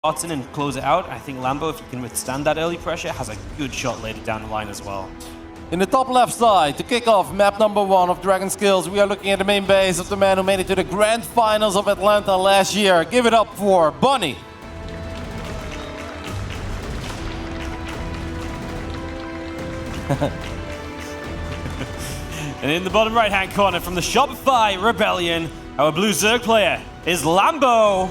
spots in and close it out. I think Lambo, if he can withstand that early pressure, has a good shot later down the line as well. In the top left side, to kick off map number 1 of Dragon Skills, we are looking at the main base of the man who made it to the grand finals of Atlanta last year. Give it up for Bunny. And in the bottom right-hand corner from the Shopify Rebellion, our blue Zerg player is Lambo.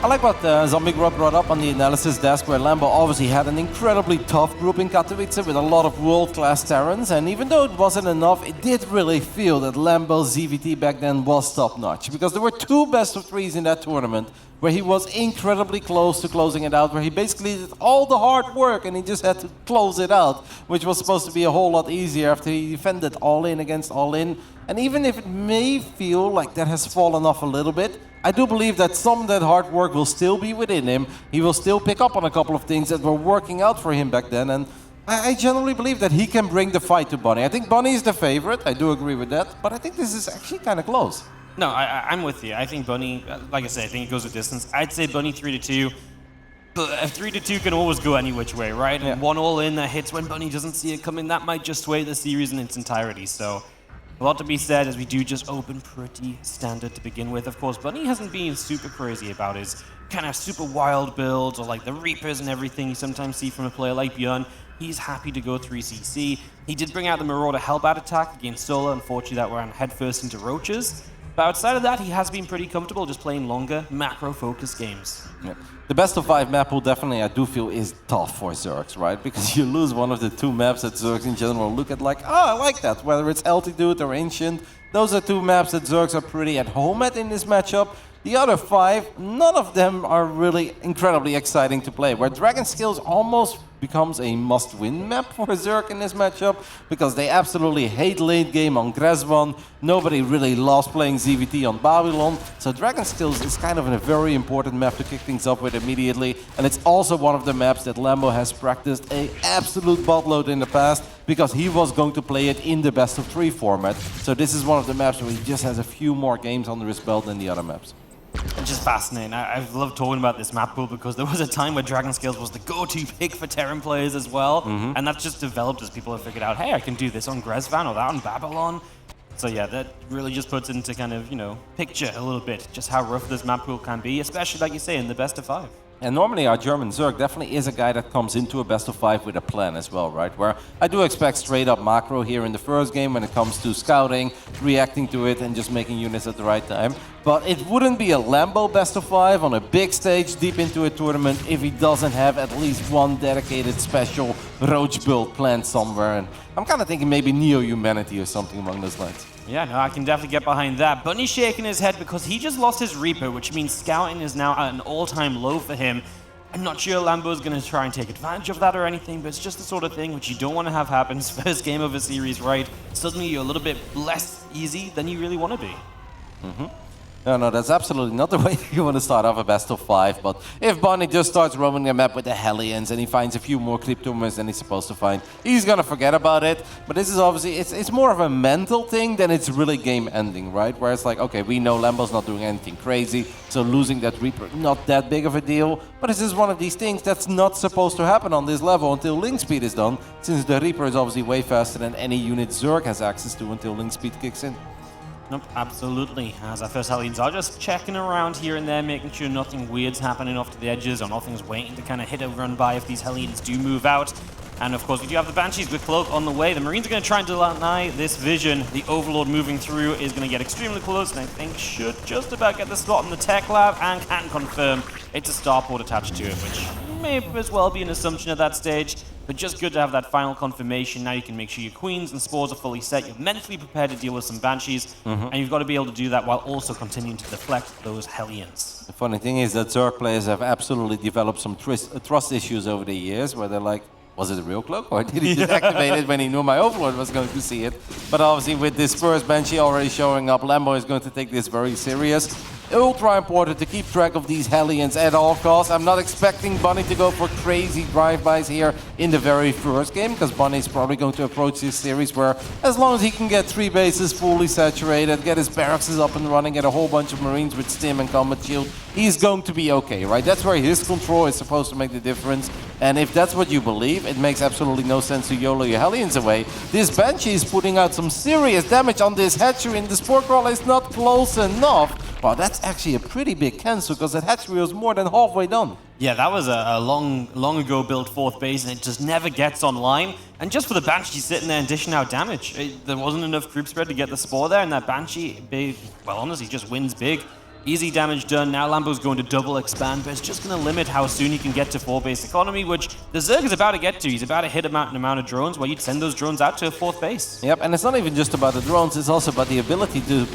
I like what Zombie Grub brought up on the analysis desk, where Lambo obviously had an incredibly tough group in Katowice with a lot of world-class Terrans, and even though it wasn't enough, it did really feel that Lambo's ZVT back then was top-notch, because there were 2 best-of-3s in that tournament, where he was incredibly close to closing it out, where he basically did all the hard work and he just had to close it out, which was supposed to be a whole lot easier after he defended all-in against all-in. And even if it may feel like that has fallen off a little bit, I do believe that some of that hard work will still be within him. He will still pick up on a couple of things that were working out for him back then, and I generally believe that he can bring the fight to Bunny. I think Bunny is the favorite, I do agree with that, but I think this is actually kind of close. No, I'm with you. I think Bunny, like I said, I think it goes a distance. I'd say Bunny 3-2, but a 3-2 can always go any which way, right? Yeah. And one all-in that hits when Bunny doesn't see it coming, that might just sway the series in its entirety. So a lot to be said as we do just open pretty standard to begin with. Of course, Bunny hasn't been super crazy about his kind of super wild builds or like the Reapers and everything you sometimes see from a player like Bjorn. He's happy to go 3CC. He did bring out the Marauder Hellbat attack against Solar. Unfortunately, that ran headfirst into Roaches. But outside of that, he has been pretty comfortable just playing longer, macro-focused games. Yeah. The best of 5 map pool definitely, I do feel, is tough for Zergs, right? Because you lose one of the 2 maps that Zergs in general look at like, oh, I like that. Whether it's Altitude or Ancient, those are 2 maps that Zergs are pretty at home at in this matchup. The other 5, none of them are really incredibly exciting to play, where Dragon Skills almost becomes a must-win map for Zerg in this matchup, because they absolutely hate late game on Gresvan. Nobody really loves playing ZVT on Babylon, so Dragon Skills is kind of a very important map to kick things up with immediately, and it's also one of the maps that Lambo has practiced an absolute buttload in the past, because he was going to play it in the best-of-3 format. So this is one of the maps where he just has a few more games under his belt than the other maps. It's just fascinating. I've loved talking about this map pool because there was a time where Dragon Scales was the go-to pick for Terran players as well, and that's just developed as people have figured out, hey, I can do this on Gresvan or that on Babylon. So yeah, that really just puts into kind of, you know, picture a little bit just how rough this map pool can be, especially, like you say, in the best of 5. And normally our German Zerg definitely is a guy that comes into a best of 5 with a plan as well, right? Where I do expect straight up macro here in the first game when it comes to scouting, reacting to it and just making units at the right time. But it wouldn't be a Lambo best of 5 on a big stage deep into a tournament if he doesn't have at least one dedicated special Roach build planned somewhere. And I'm kind of thinking maybe Neo-Humanity or something along those lines. Yeah, no, I can definitely get behind that. Bunny's shaking his head because he just lost his Reaper, which means scouting is now at an all-time low for him. I'm not sure Lambo's going to try and take advantage of that or anything, but it's just the sort of thing which you don't want to have happen. First game of a series, right? Suddenly you're a little bit less easy than you really want to be. No, that's absolutely not the way you want to start off a best of 5, but if Bunny just starts roaming the map with the Hellions and he finds a few more Cryptomers than he's supposed to find, he's gonna forget about it. But this is obviously, it's more of a mental thing than it's really game ending, right? Where it's like, okay, we know Lambo's not doing anything crazy, so losing that Reaper, not that big of a deal. But this is one of these things that's not supposed to happen on this level until link speed is done, since the Reaper is obviously way faster than any unit Zerg has access to until link speed kicks in. Nope, absolutely. As our first Hellions are just checking around here and there, making sure nothing weird's happening off to the edges or nothing's waiting to kind of hit a run by if these Hellions do move out. And of course, we do have the Banshees with Cloak on the way. The Marines are going to try and deny this vision. The Overlord moving through is going to get extremely close, and I think should just about get the spot in the tech lab and can confirm it's a starport attached to it, which may as well be an assumption at that stage. But just good to have that final confirmation. Now you can make sure your Queens and Spores are fully set. You're mentally prepared to deal with some Banshees, and you've got to be able to do that while also continuing to deflect those Hellions. The funny thing is that Zerg players have absolutely developed some trust issues over the years, where they're like, was it a real cloak, or did he just activate it when he knew my Overlord was going to see it? But obviously with this first Banshee already showing up, Lambo is going to take this very serious. ultra important to keep track of these Hellions at all costs. I'm not expecting Bunny to go for crazy drive-bys here in the very first game, because Bunny's probably going to approach this series where, as long as he can get 3 bases fully saturated, get his barracks up and running, get a whole bunch of Marines with stim and combat shield, he's going to be okay, right? That's where his control is supposed to make the difference. And if that's what you believe, it makes absolutely no sense to YOLO your Hellions away. This Banshee is putting out some serious damage on this hatchery, and the Spore Crawler is not close enough. Wow, that's actually a pretty big cancel, because that hatchery was more than halfway done. Yeah, that was a long ago built 4th base, and it just never gets online. And just for the Banshee sitting there and dishing out damage, there wasn't enough group spread to get the Spore there, and that Banshee, well, honestly, just wins big. Easy damage done. Now Lambo's going to double expand, but it's just going to limit how soon he can get to 4-base economy, which the Zerg is about to get to. He's about to hit an amount of drones where you'd send those drones out to a 4th base. Yep, and it's not even just about the drones, it's also about the ability to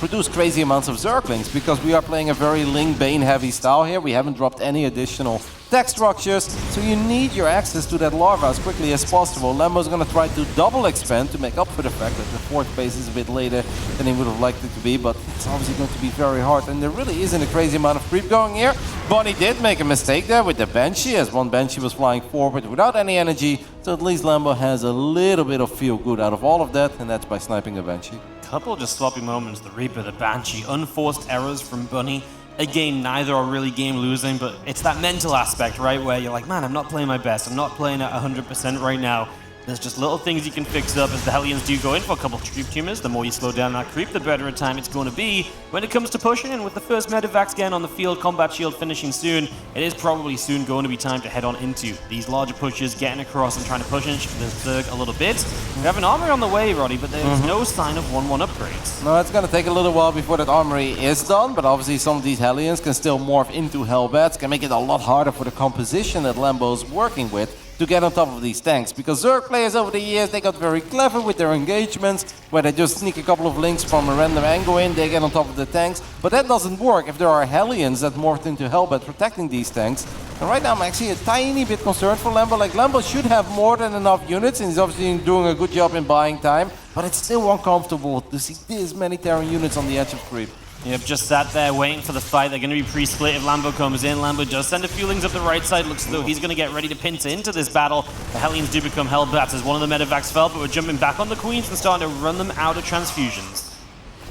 produce crazy amounts of Zerglings, because we are playing a very Ling Bane heavy style here. We haven't dropped any additional tech structures, so you need your access to that larva as quickly as possible. Lambo's going to try to double expand to make up for the fact that the 4th base is a bit later than he would have liked it to be, but it's obviously going to be very hard, and there really isn't a crazy amount of creep going here. Bunny did make a mistake there with the Banshee, as one Banshee was flying forward without any energy, so at least Lambo has a little bit of feel good out of all of that, and that's by sniping a Banshee. Couple just sloppy moments, the Reaper, the Banshee, unforced errors from Bunny. Again, neither are really game losing, but it's that mental aspect, right, where you're like, man, I'm not playing my best, I'm not playing at 100% right now. There's just little things you can fix up as the Hellions do go in for a couple of creep tumors. The more you slow down that creep, the better a time it's going to be. When it comes to pushing, and with the first Medivacs again on the field, combat shield finishing soon, it is probably soon going to be time to head on into these larger pushes, getting across and trying to push into the Zerg a little bit. We have an armory on the way, Roddy, but there's no sign of 1-1 upgrades. No, it's going to take a little while before that armory is done, but obviously some of these Hellions can still morph into Hellbats, can make it a lot harder for the composition that Lambo's working with to get on top of these tanks, because Zerg players over the years, they got very clever with their engagements, where they just sneak a couple of links from a random angle in, they get on top of the tanks, but that doesn't work if there are Hellions that morphed into Hellbat protecting these tanks. And right now I'm actually a tiny bit concerned for Lambo. Like, Lambo should have more than enough units, and he's obviously doing a good job in buying time, but it's still uncomfortable to see this many Terran units on the edge of creep. Yep, just sat there waiting for the fight. They're going to be pre-split if Lambo comes in. Lambo does send a few lings up the right side. Looks as though he's going to get ready to pinch into this battle. The Hellions do become Hellbats as one of the Medivacs fell, but we're jumping back on the Queens and starting to run them out of transfusions.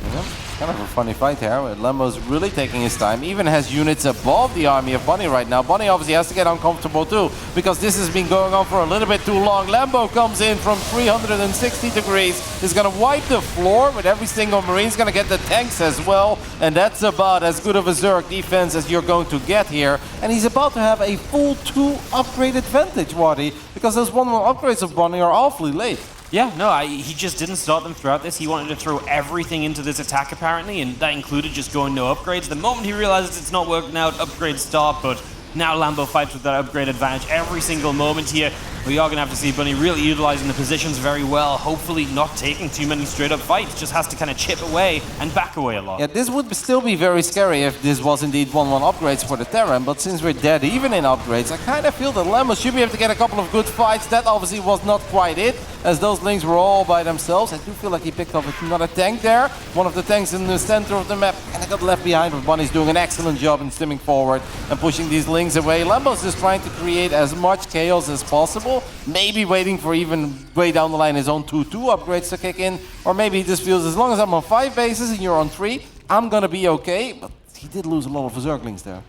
Yeah, kind of a funny fight here, where Lambo's really taking his time, even has units above the army of Bunny right now. Bunny obviously has to get uncomfortable too, because this has been going on for a little bit too long. Lambo comes in from 360 degrees, is going to wipe the floor with every single Marine's going to get the tanks as well, and that's about as good of a Zerg defense as you're going to get here. And he's about to have a full 2 upgrade advantage, Waddy, because those 1-1 upgrades of Bunny are awfully late. Yeah, no, he just didn't start them throughout this. He wanted to throw everything into this attack, apparently, and that included just going no upgrades. The moment he realizes it's not working out, upgrades start, but now Lambo fights with that upgrade advantage every single moment here. We are going to have to see Bunny really utilizing the positions very well, hopefully not taking too many straight-up fights, just has to kind of chip away and back away a lot. Yeah, this would still be very scary if this was indeed 1-1 upgrades for the Terran, but since we're dead even in upgrades, I kind of feel that Lambo should be able to get a couple of good fights. That obviously was not quite it, as those links were all by themselves. I do feel like he picked up another tank there, one of the tanks in the center of the map, and I got left behind, but Bunny's doing an excellent job in stimming forward and pushing these links away. Lambo's just trying to create as much chaos as possible, maybe waiting for even way down the line his own 2-2 upgrades to kick in, or maybe he just feels as long as I'm on 5 bases and you're on 3, I'm gonna be okay, but he did lose a lot of Zerglings there.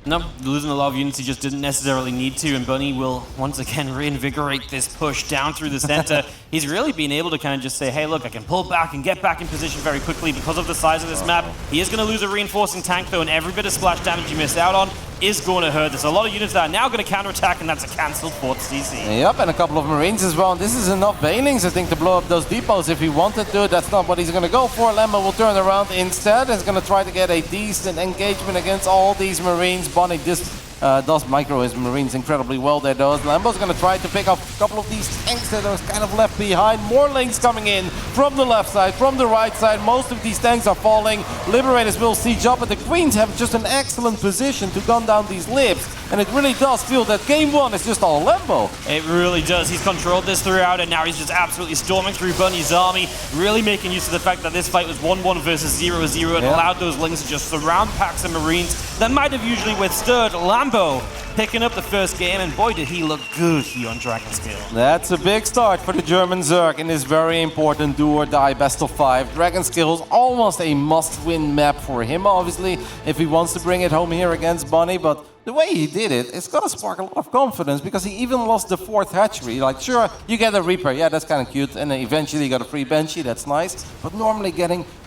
No, losing a lot of units he just didn't necessarily need to, and Bunny will once again reinvigorate this push down through the center. He's really been able to kind of just say, hey, look, I can pull back and get back in position very quickly because of the size of this map. He is going to lose a reinforcing tank, though, and every bit of splash damage you miss out on is going to hurt. There's a lot of units that are now going to counterattack, and that's a cancelled 4th CC. Yep, and a couple of Marines as well. And this is enough Banelings, I think, to blow up those depots if he wanted to. That's not what he's going to go for. Lambo will turn around instead. He's going to try to get a decent engagement against all these Marines. Bunny does micro his Marines incredibly well there, though. Lambo's going to try to pick up a couple of these tanks that are kind of left behind. More links coming in from the left side, from the right side. Most of these tanks are falling. Liberators will siege up, but the Queens have just an excellent position to gun down these libs. And it really does feel that game one is just all Lambo. It really does. He's controlled this throughout, and now he's just absolutely storming through Bunny's army, really making use of the fact that this fight was 1-1 versus 0-0 and allowed those Lings to just surround packs of Marines that might have usually withstood Lambo picking up the first game, and boy did he look good here on Dragonscale. That's a big start for the German Zerg in this very important do-or-die best-of-5. Dragonscale is almost a must-win map for him, obviously, if he wants to bring it home here against Bunny, but the way he did it, it's gonna spark a lot of confidence because he even lost the 4th hatchery. Like, sure, you get a Reaper, yeah, that's kind of cute, and then eventually you got a free Banshee, that's nice, but normally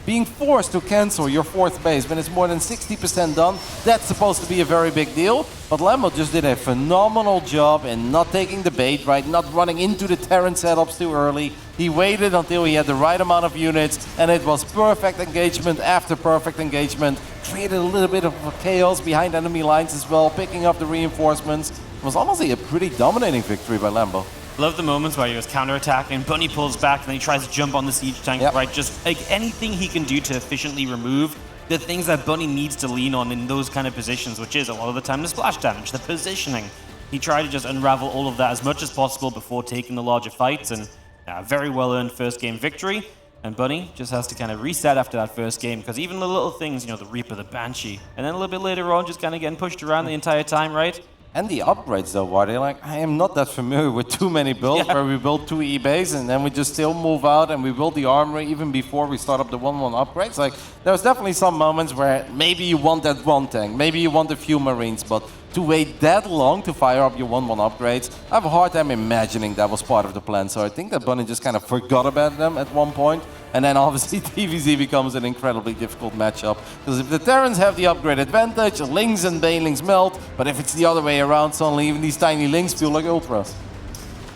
being forced to cancel your 4th base when it's more than 60% done, that's supposed to be a very big deal. But Lambo just did a phenomenal job in not taking the bait, right? Not running into the Terran setups too early. He waited until he had the right amount of units, and it was perfect engagement after perfect engagement. Created a little bit of chaos behind enemy lines as well, picking up the reinforcements. It was honestly a pretty dominating victory by Lambo. Love the moments where he was counterattacking, Bunny pulls back, and then he tries to jump on the siege tank, right? Just like anything he can do to efficiently remove the things that Bunny needs to lean on in those kind of positions, which is a lot of the time the splash damage, the positioning. He tried to just unravel all of that as much as possible before taking the larger fights, and a very well-earned first game victory. And Bunny just has to kind of reset after that first game, because even the little things, you know, the Reaper, the Banshee, and then a little bit later on, just kind of getting pushed around the entire time, right? And the upgrades though, Wardy, like, I am not that familiar with too many builds where we build 2 E-bays and then we just still move out and we build the armory even before we start up the 1-1 upgrades. Like, there's definitely some moments where maybe you want that 1 tank, maybe you want a few Marines, but to wait that long to fire up your 1-1 upgrades, I have a hard time imagining that was part of the plan. So I think that Bunny just kind of forgot about them at one point. And then obviously TVZ becomes an incredibly difficult matchup. Because if the Terrans have the upgrade advantage, Lings and Banelings melt. But if it's the other way around, suddenly even these tiny Lings feel like Ultras.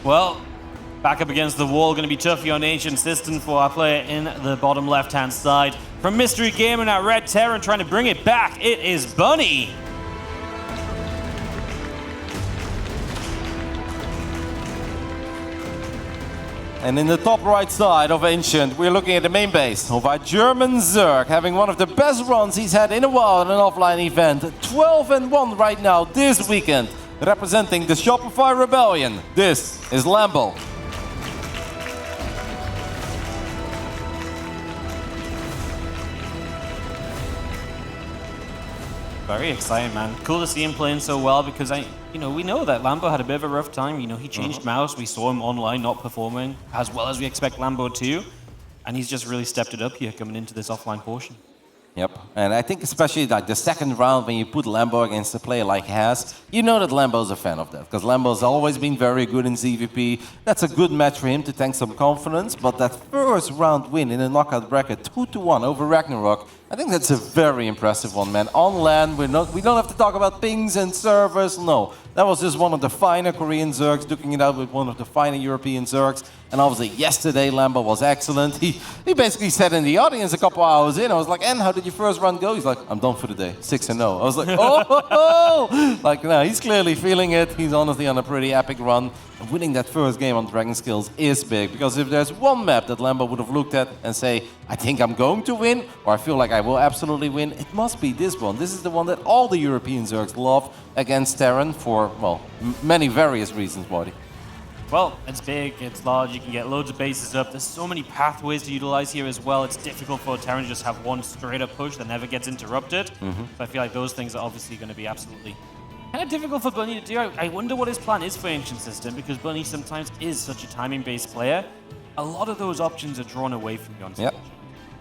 Well, back up against the wall, going to be tough here on Ancient System for our player in the bottom left-hand side. From Mystery Gamer, now Red Terran trying to bring it back. It is Bunny. And in the top right side of Ancient, we're looking at the main base of our German Zerg, having one of the best runs he's had in a while in an offline event. 12-1 right now this weekend, representing the Shopify Rebellion. This is Lambo. Very exciting, man. Cool to see him playing so well because we know that Lambo had a bit of a rough time. You know, he changed mouse. We saw him online not performing as well as we expect Lambo to, and he's just really stepped it up here coming into this offline portion. Yep, and I think especially like the second round when you put Lambo against a player like Haas, you know that Lambo's a fan of that, because Lambo's always been very good in ZVP. That's a good match for him to tank some confidence, but that first round win in a knockout bracket, 2-1 over Ragnarok, I think that's a very impressive one, man. On LAN, we don't have to talk about pings and servers, no. That was just one of the finer Korean Zergs, duking it out with one of the finer European Zergs. And obviously yesterday, Lambo was excellent. He basically sat in the audience a couple hours in. I was like, and how did your first round go? He's like, I'm done for the day, 6-0. I was like, oh! Like, no, he's clearly feeling it. He's honestly on a pretty epic run. And winning that first game on Dragonscale is big, because if there's one map that Lambo would have looked at and say, I think I'm going to win, or I feel like I will absolutely win, it must be this one. This is the one that all the European Zergs love against Terran for, well, many various reasons, Marty. Well, it's big, it's large, you can get loads of bases up. There's so many pathways to utilize here as well. It's difficult for Terran to just have one straight up push that never gets interrupted. So I feel like those things are obviously going to be absolutely kind of difficult for Bunny to do. I wonder what his plan is for Ancient System, because Bunny sometimes is such a timing-based player. A lot of those options are drawn away from you on stage. Yep.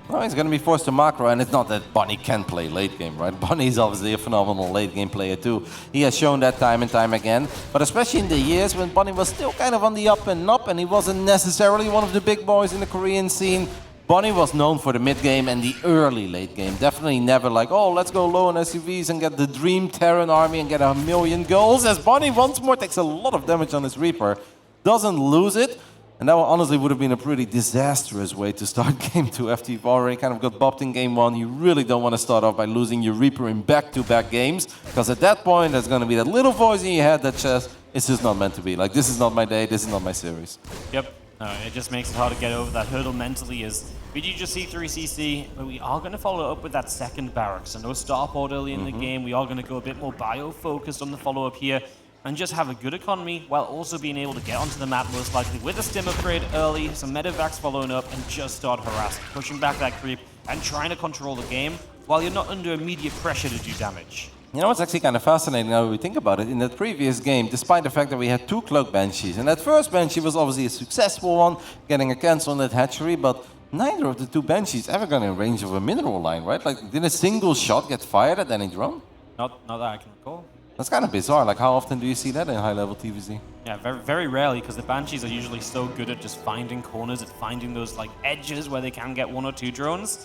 Well, he's going to be forced to macro, and it's not that Bunny can play late game, right? Bunny's obviously a phenomenal late game player too. He has shown that time and time again, but especially in the years when Bunny was still kind of on the up and up, and he wasn't necessarily one of the big boys in the Korean scene, Bunny was known for the mid game and the early late game. Definitely never like, oh, let's go low on SUVs and get the Dream Terran army and get 1,000,000 goals, as Bunny once more takes a lot of damage on his Reaper, doesn't lose it. And that honestly would have been a pretty disastrous way to start Game 2 after you've already kind of got bopped in Game 1. You really don't want to start off by losing your Reaper in back-to-back games, because at that point there's going to be that little voice in your head that says, it's just not meant to be. Like, this is not my day, this is not my series. Yep. It just makes it hard to get over that hurdle mentally as we do just see 3CC, but we are going to follow up with that second barracks. So no starport early in the game. We are going to go a bit more bio-focused on the follow-up here and just have a good economy while also being able to get onto the map most likely with a stim upgrade early, some medevacs following up, and just start harassing, pushing back that creep and trying to control the game while you're not under immediate pressure to do damage. You know, it's actually kind of fascinating now we think about it. In that previous game, despite the fact that we had 2 Cloak Banshees, and that first Banshee was obviously a successful one, getting a cancel on that hatchery, but neither of the 2 Banshees ever got in range of a mineral line, right? Like, did a single shot get fired at any drone? Not that I can recall. That's kind of bizarre. Like, how often do you see that in high-level TVZ? Yeah, very, very rarely, because the Banshees are usually so good at just finding corners, at finding those like edges where they can get 1 or 2 drones.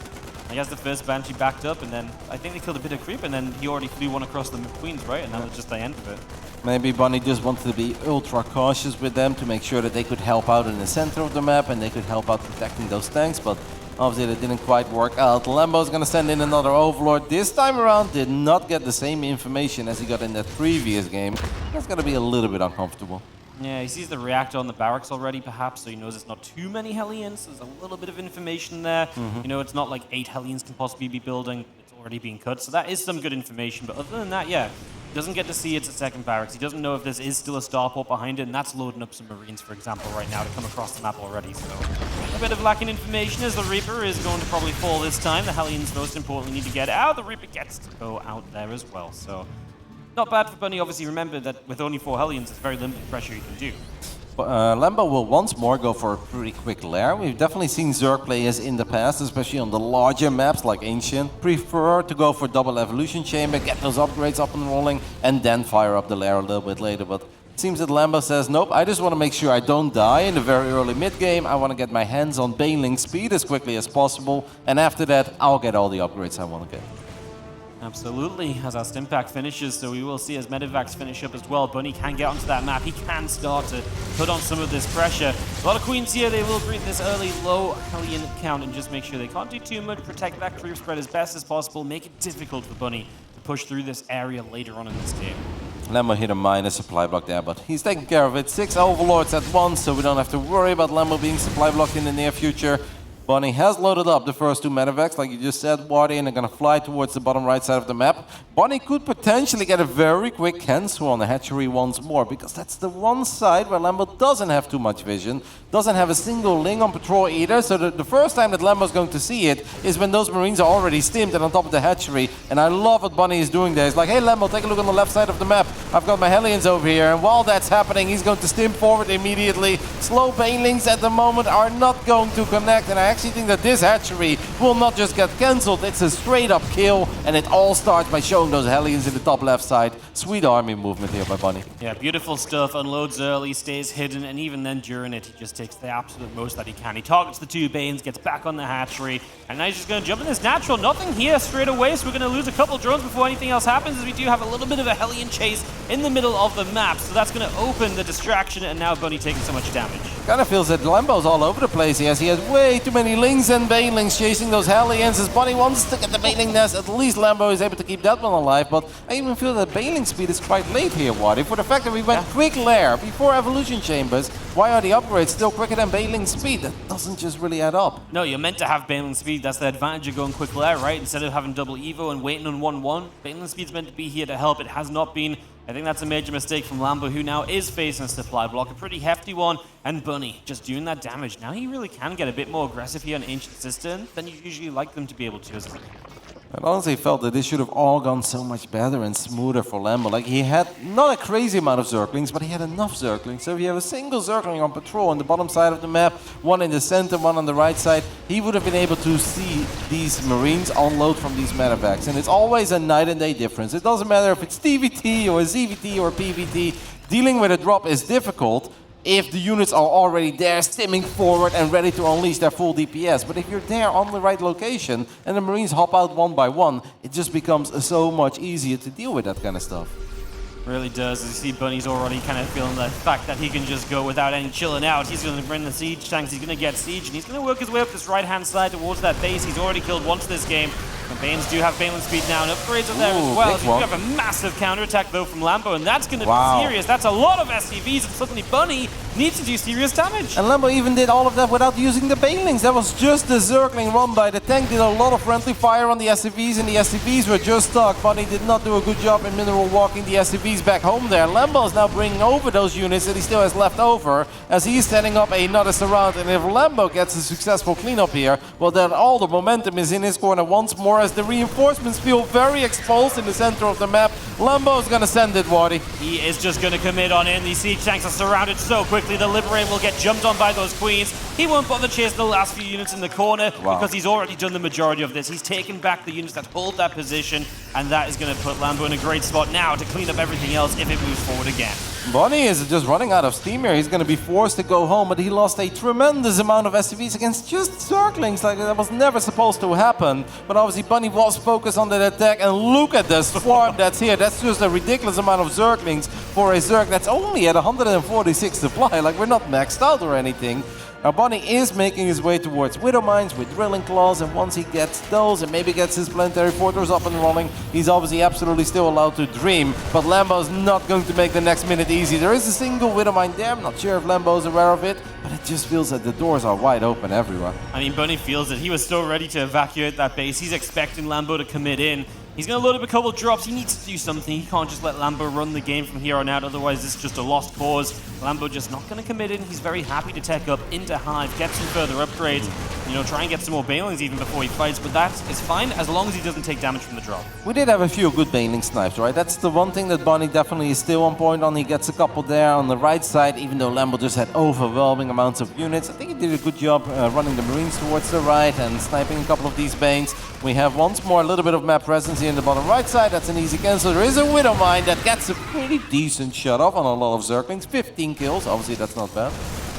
I guess the first Banshee backed up, and then I think they killed a bit of creep, and then he already flew one across the Queens, right? And that was just the end of it. Maybe Bunny just wanted to be ultra cautious with them to make sure that they could help out in the center of the map and they could help out protecting those tanks, but obviously that didn't quite work out. Lambo's gonna send in another Overlord. This time around did not get the same information as he got in that previous game. That's gonna be a little bit uncomfortable. Yeah, he sees the reactor on the barracks already, perhaps, so he knows it's not too many Hellions. There's a little bit of information there. You know, it's not like 8 Hellions can possibly be building. It's already being cut, so that is some good information. But other than that, yeah, he doesn't get to see it's a second barracks. He doesn't know if this is still a starport behind it, and that's loading up some Marines, for example, right now to come across the map already. So a bit of lacking information as the Reaper is going to probably fall this time. The Hellions, most importantly, need to get out. The Reaper gets to go out there as well. So not bad for Bunny. Obviously, remember that with only 4 Hellions, it's very limited pressure you can do. Lambo will once more go for a pretty quick lair. We've definitely seen Zerg players in the past, especially on the larger maps like Ancient, prefer to go for double evolution chamber, get those upgrades up and rolling, and then fire up the lair a little bit later. But it seems that Lambo says, nope, I just want to make sure I don't die in the very early mid-game. I want to get my hands on Baneling speed as quickly as possible, and after that, I'll get all the upgrades I want to get. Absolutely, as our stim pack finishes, so we will see as medevacs finish up as well. Bunny can get onto that map. He can start to put on some of this pressure. A lot of Queens here. They will greet this early low Hellion count and just make sure they can't do too much, protect that creep spread as best as possible, make it difficult for Bunny to push through this area later on in this game. Lambo hit a minus supply block there, but he's taking care of it. 6 Overlords at once, so we don't have to worry about Lambo being supply blocked in the near future. Bunny has loaded up the first 2 medevacs, like you just said, Wardy, and they're going to fly towards the bottom right side of the map. Bunny could potentially get a very quick cancel on the hatchery once more, because that's the one side where Lambo doesn't have too much vision, doesn't have a single Ling on patrol either, so the first time that Lambo's going to see it is when those Marines are already stimmed and on top of the hatchery, and I love what Bunny is doing there. He's like, hey Lambo, take a look on the left side of the map. I've got my Hellions over here, and while that's happening, he's going to stim forward immediately. Slow Banelings at the moment are not going to connect, and I actually think that this hatchery will not just get cancelled, it's a straight up kill, and it all starts by showing those Hellions in the top left side. Sweet army movement here by Bunny. Yeah, beautiful stuff, unloads early, stays hidden, and even then during it, he just takes the absolute most that he can. He targets the 2 Banes, gets back on the hatchery, and now he's just going to jump in this natural. Nothing here straight away, so we're going to lose a couple drones before anything else happens, as we do have a little bit of a Hellion chase in the middle of the map, so that's going to open the distraction, and now Bunny taking so much damage. Kind of feels that Lambo's all over the place here. He has way too many Lings and Banelings chasing those Hellions. As Bunny wants to get the Baneling nest, at least Lambo is able to keep that one alive, but I even feel that Baneling speed is quite late here, Waddy. For the fact that we went quick lair before evolution chambers, why are the upgrades still quicker than Baneling speed? That doesn't just really add up. No, you're meant to have Baneling speed. That's the advantage of going quick lair, right? Instead of having double Evo and waiting on 1-1, Baneling speed's meant to be here to help. It has not been. I think that's a major mistake from Lambo, who now is facing a supply block, a pretty hefty one, and Bunny just doing that damage. Now he really can get a bit more aggressive here on Ancient Cistern than you usually like them to be able to. I honestly felt that this should have all gone so much better and smoother for Lambo. Like, he had not a crazy amount of Zerglings, but he had enough Zerglings. So if you have a single Zergling on patrol on the bottom side of the map, one in the center, one on the right side, he would have been able to see these Marines unload from these medevacs. And it's always a night and day difference. It doesn't matter if it's TVT or ZVT or PVT. Dealing with a drop is difficult if the units are already there, stimming forward and ready to unleash their full DPS. But if you're there on the right location and the Marines hop out one by one, it just becomes so much easier to deal with that kind of stuff. Really does. As you see, Bunny's already kind of feeling the fact that he can just go without any chilling out. He's going to bring the siege tanks, he's going to get siege, and he's going to work his way up this right-hand side towards that base. He's already killed once this game. The Banes do have Balin speed now, and upgrades are there as well. So you have a massive counterattack though from Lambo, and that's going to be serious. That's a lot of SCVs, and suddenly Bunny needs to do serious damage. And Lambo even did all of that without using the Banelings. That was just the circling run by the tank. Did a lot of friendly fire on the SCVs, and the SCVs were just stuck. Bunny did not do a good job in mineral walking the SCVs back home there. Lambo is now bringing over those units that he still has left over as he's setting up another surround. And if Lambo gets a successful cleanup here, well, then all the momentum is in his corner once more as the reinforcements feel very exposed in the center of the map. Lambo is going to send it, Wardy. He is just going to commit on in. These siege tanks are surrounded so quickly. The Liberator will get jumped on by those queens. He won't bother chasing the last few units in the corner because he's already done the majority of this. He's taken back the units that hold that position, and that is going to put Lambo in a great spot now to clean up everything else if it moves forward again. Bunny is just running out of steam here. He's going to be forced to go home, but he lost a tremendous amount of SCVs against just circlings. Like, that was never supposed to happen. But obviously Bunny was focused on that attack, and look at the swarm that's here. That's just a ridiculous amount of Zerglings for a Zerg that's only at 146 supply. Like, we're not maxed out or anything. Now Bunny is making his way towards Widow Mines with Drilling Claws, and once he gets those and maybe gets his Planetary Fortress up and running, he's obviously absolutely still allowed to dream. But Lambo's not going to make the next minute easy. There is a single Widow Mine there. I'm not sure if Lambo's aware of it, but it just feels that the doors are wide open everywhere. I mean, Bunny feels it. He was so ready to evacuate that base. He's expecting Lambo to commit in. He's going to load up a couple drops. He needs to do something. He can't just let Lambo run the game from here on out. Otherwise, it's just a lost cause. Lambo just not going to commit in. He's very happy to tech up into Hive, get some further upgrades, you know, try and get some more Banelings even before he fights. But that is fine as long as he doesn't take damage from the drop. We did have a few good Baneling snipes, right? That's the one thing that Bunny definitely is still on point on. He gets a couple there on the right side, even though Lambo just had overwhelming amounts of units. I think he did a good job running the Marines towards the right and sniping a couple of these Banes. We have once more a little bit of map presence here in the bottom right side. That's an easy cancel. There is a Widow Mine that gets a pretty decent shut off on a lot of Zerglings. 15 kills. Obviously, that's not bad.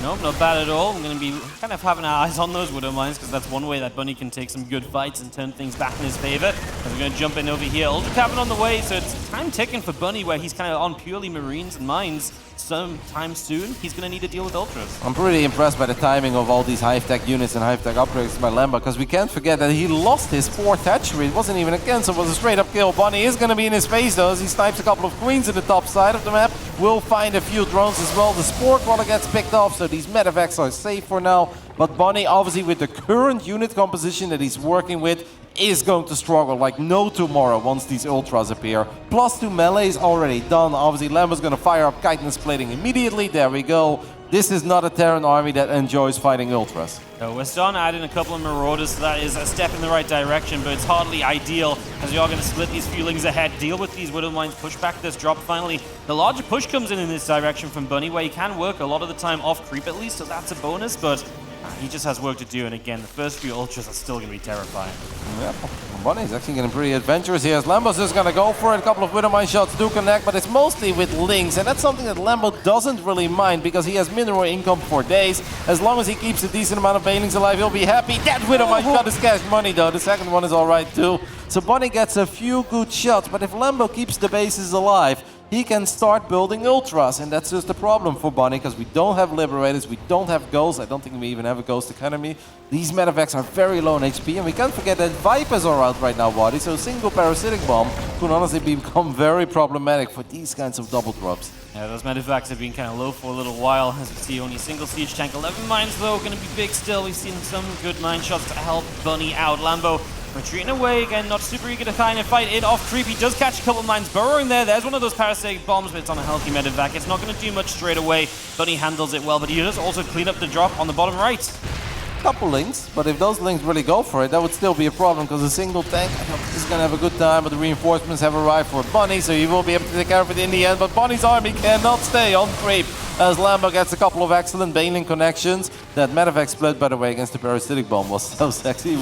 Nope, not bad at all. I'm going to be kind of having our eyes on those Widow Mines because that's one way that Bunny can take some good fights and turn things back in his favor. And we're going to jump in over here. Ultra Cabin on the way, so it's time ticking for Bunny where he's kind of on purely Marines and Mines. Sometime soon, he's going to need to deal with Ultras. I'm pretty impressed by the timing of all these Hive-Tech units and Hive-Tech upgrades by Lambo, because we can't forget that he lost his 4th hatchery. It wasn't even a cancel, it was a straight-up kill. Bunny is going to be in his face, though, as he snipes a couple of queens in the top side of the map. We'll find a few drones as well. The Spore Crawler gets picked off, so these medevacs are safe for now. But Bunny, obviously, with the current unit composition that he's working with, is going to struggle like no tomorrow once these Ultras appear. +2 melee is already done. Obviously, Lambo's going to fire up chitinous plating immediately. There we go. This is not a Terran army that enjoys fighting Ultras. So we're starting to add in a couple of Marauders, so that is a step in the right direction, but it's hardly ideal as we are going to split these feelings ahead, deal with these Widow Mines, push back this drop finally. The larger push comes in this direction from Bunny, where he can work a lot of the time off creep at least, so that's a bonus, but he just has work to do, and again, the first few Ultras are still going to be terrifying. Yeah, Bunny's actually getting pretty adventurous here as Lambo's just going to go for it. A couple of Widow Mine shots do connect, but it's mostly with links, and that's something that Lambo doesn't really mind because he has mineral income for days. As long as he keeps a decent amount of Banelings alive, he'll be happy. That Widow Mine shot is cash money, though. The second one is all right, too. So Bunny gets a few good shots, but if Lambo keeps the bases alive, he can start building Ultras, and that's just the problem for Bunny, because we don't have Liberators, we don't have Ghosts, I don't think we even have a Ghost Academy. These medevacs are very low in HP, and we can't forget that Vipers are out right now, Waddy, so a single Parasitic Bomb could honestly become very problematic for these kinds of double drops. Yeah, those medevacs have been kind of low for a little while, as we see only a single siege tank. 11 mines, though, going to be big still. We've seen some good mine shots to help Bunny out. Lambo retreating away again, not super eager to kind of fight it off creep. He does catch a couple of mines burrowing there. There's one of those parasitic bombs, but it's on a healthy medevac. It's not going to do much straight away. Bunny handles it well, but he does also clean up the drop on the bottom right. Couple links, but if those links really go for it, that would still be a problem, because a single tank, I don't think is going to have a good time, but the reinforcements have arrived for Bunny, so he will be able to take care of it in the end. But Bunny's army cannot stay on creep, as Lambo gets a couple of excellent Baneling connections. That medevac split, by the way, against the Parasitic Bomb was so sexy.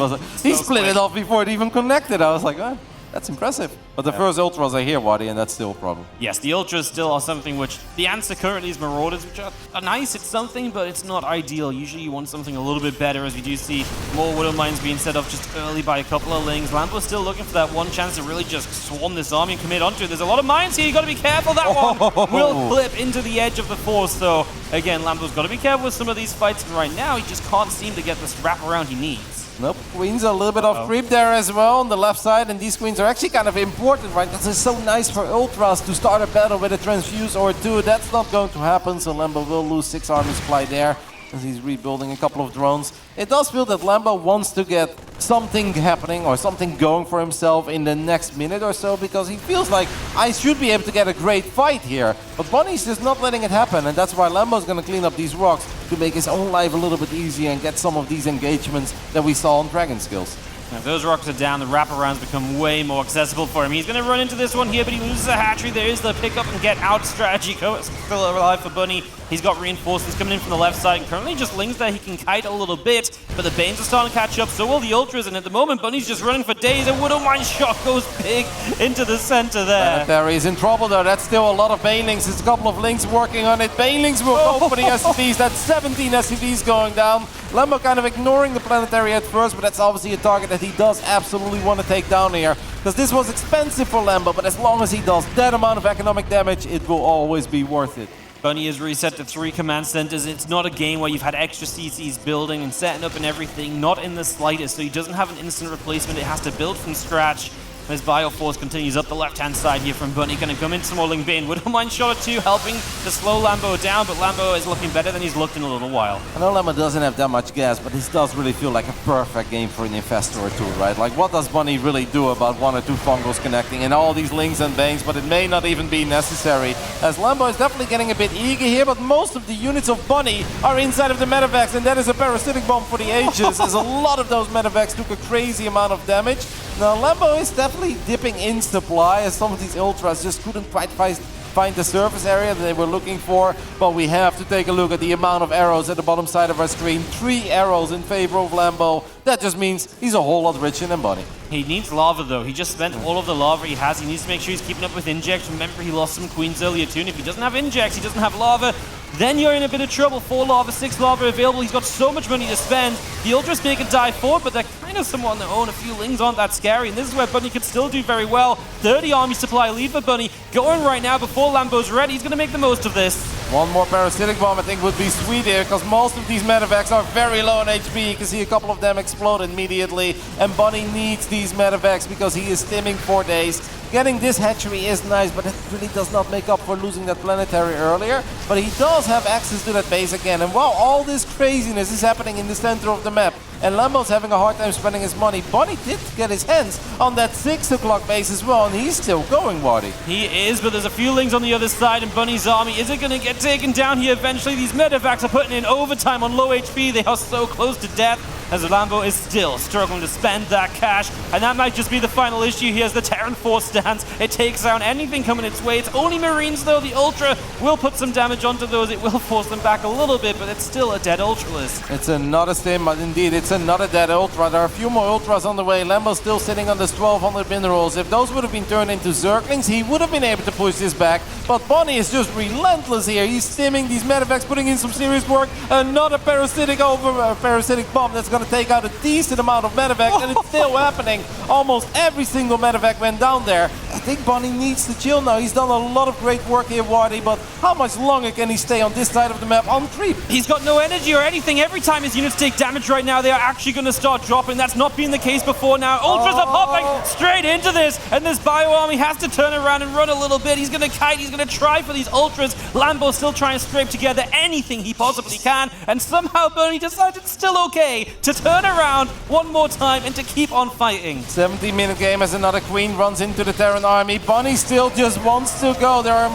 He split it off before it even connected. I was like, oh, that's impressive. But the first Ultras are here, Waddy, and that's still a problem. Yes, the Ultras still are something which, the answer currently is Marauders, which are nice, it's something, but it's not ideal. Usually you want something a little bit better, as we do see more Widow Mines being set up just early by a couple of lings. Lambo's still looking for that one chance to really just swarm this army and commit onto it. There's a lot of mines here, you got to be careful. That one will clip into the edge of the force, though. Again, Lambo's got to be careful with some of these fights, and right now he just can't seem to get this wraparound he needs. Nope, queens are a little bit off creep there as well on the left side, and these queens are actually kind of important, right? Because it's so nice for ultras to start a battle with a transfuse or two. That's not going to happen, so Lambo will lose 6 army supply there as he's rebuilding a couple of drones. It does feel that Lambo wants to get something happening or something going for himself in the next minute or so, because he feels like I should be able to get a great fight here. But Bunny's just not letting it happen, and that's why Lambo's going to clean up these rocks to make his own life a little bit easier and get some of these engagements that we saw on Dragon Skills. Now, if those rocks are down, the wraparounds become way more accessible for him. He's going to run into this one here, but he loses a hatchery. There is the pick up and get out strategy. Still alive for Bunny. He's got reinforcements coming in from the left side, and currently just Lings there. He can kite a little bit, but the Banes are starting to catch up. So will the Ultras, and at the moment, Bunny's just running for days. A Widow Mine shot goes big into the center there. Barry is in trouble though. That's still a lot of Banelings. There's a couple of Lings working on it. Banelings will go for the SCVs. That's 17 SCVs going down. Lambo kind of ignoring the planetary at first, but that's obviously a target that he does absolutely want to take down here. Because this was expensive for Lambo, but as long as he does that amount of economic damage, it will always be worth it. Bunny is reset to 3 command centers. It's not a game where you've had extra CCs building and setting up and everything, not in the slightest. So he doesn't have an instant replacement. It has to build from scratch. As Bioforce continues up the left-hand side here from Bunny, going to come into some more Ling Bane. Widow Mine shot or 2, helping to slow Lambo down, but Lambo is looking better than he's looked in a little while. I know Lambo doesn't have that much gas, but this does really feel like a perfect game for an Infestor or 2, right? Like, what does Bunny really do about 1 or 2 Fungals connecting and all these Lings and Banes, but it may not even be necessary, as Lambo is definitely getting a bit eager here, but most of the units of Bunny are inside of the Medivacs, and that is a parasitic bomb for the ages, as a lot of those Medivacs took a crazy amount of damage. Now, Lambo is definitely dipping in supply, as some of these Ultras just couldn't quite find the surface area that they were looking for, but we have to take a look at the amount of arrows at the bottom side of our screen. 3 arrows in favor of Lambo. That just means he's a whole lot richer than Bunny. He needs lava though. He just spent all of the lava he has. He needs to make sure he's keeping up with injects. Remember, he lost some queens earlier too, and if he doesn't have injects, he doesn't have lava, then you're in a bit of trouble. 4 lava, 6 lava available. He's got so much money to spend. The Ultras make a dive forward, but they're kind of somewhat on their own. A few Lings aren't that scary, and this is where Bunny could still do very well. 30 army supply lead for Bunny. Going right now before Lambo's ready. He's going to make the most of this. One more parasitic bomb I think would be sweet here, because most of these Medivacs are very low on HP. You can see a couple of them explode immediately, and Bunny needs these Medivacs because he is stimming for days. Getting this hatchery is nice, but it really does not make up for losing that planetary earlier. But he does have access to that base again, and while all this craziness is happening in the center of the map, and Lambo's having a hard time spending his money, Bunny did get his hands on that 6 o'clock base as well, and he's still going, Wardy. He is, but there's a few Lings on the other side, and Bunny's army isn't going to get taken down here eventually. These Medivacs are putting in overtime on low HP. They are so close to death, as Lambo is still struggling to spend that cash, and that might just be the final issue here as the Terran Force stands. It takes down anything coming its way. It's only Marines though. The Ultra will put some damage onto those. It will force them back a little bit, but it's still a dead Ultralist. It's another stim, but indeed it's another dead Ultra. There are a few more Ultras on the way. Lambo's still sitting on this 1200 minerals. If those would have been turned into Zerglings, he would have been able to push this back, but Bunny is just relentless here. He's stimming these Medivacs, putting in some serious work. Another parasitic bomb that's going to take out a decent amount of Medivacs, and it's still happening. Almost every single Medivac went down there. I think Bunny needs to chill now. He's done a lot of great work here, Wardy, but how much longer can he stay on this side of the map on creep? He's got no energy or anything. Every time his units take damage right now, they are actually going to start dropping. That's not been the case before now. Ultras are popping straight into this, and this Bio Army has to turn around and run a little bit. He's going to kite. He's going to try for these Ultras. Lambo's still trying to scrape together anything he possibly can, and somehow Bunny decides it's still okay to turn around one more time and to keep on fighting. 17-minute game as another Queen runs into the Terran army. Bunny still just wants to go. There are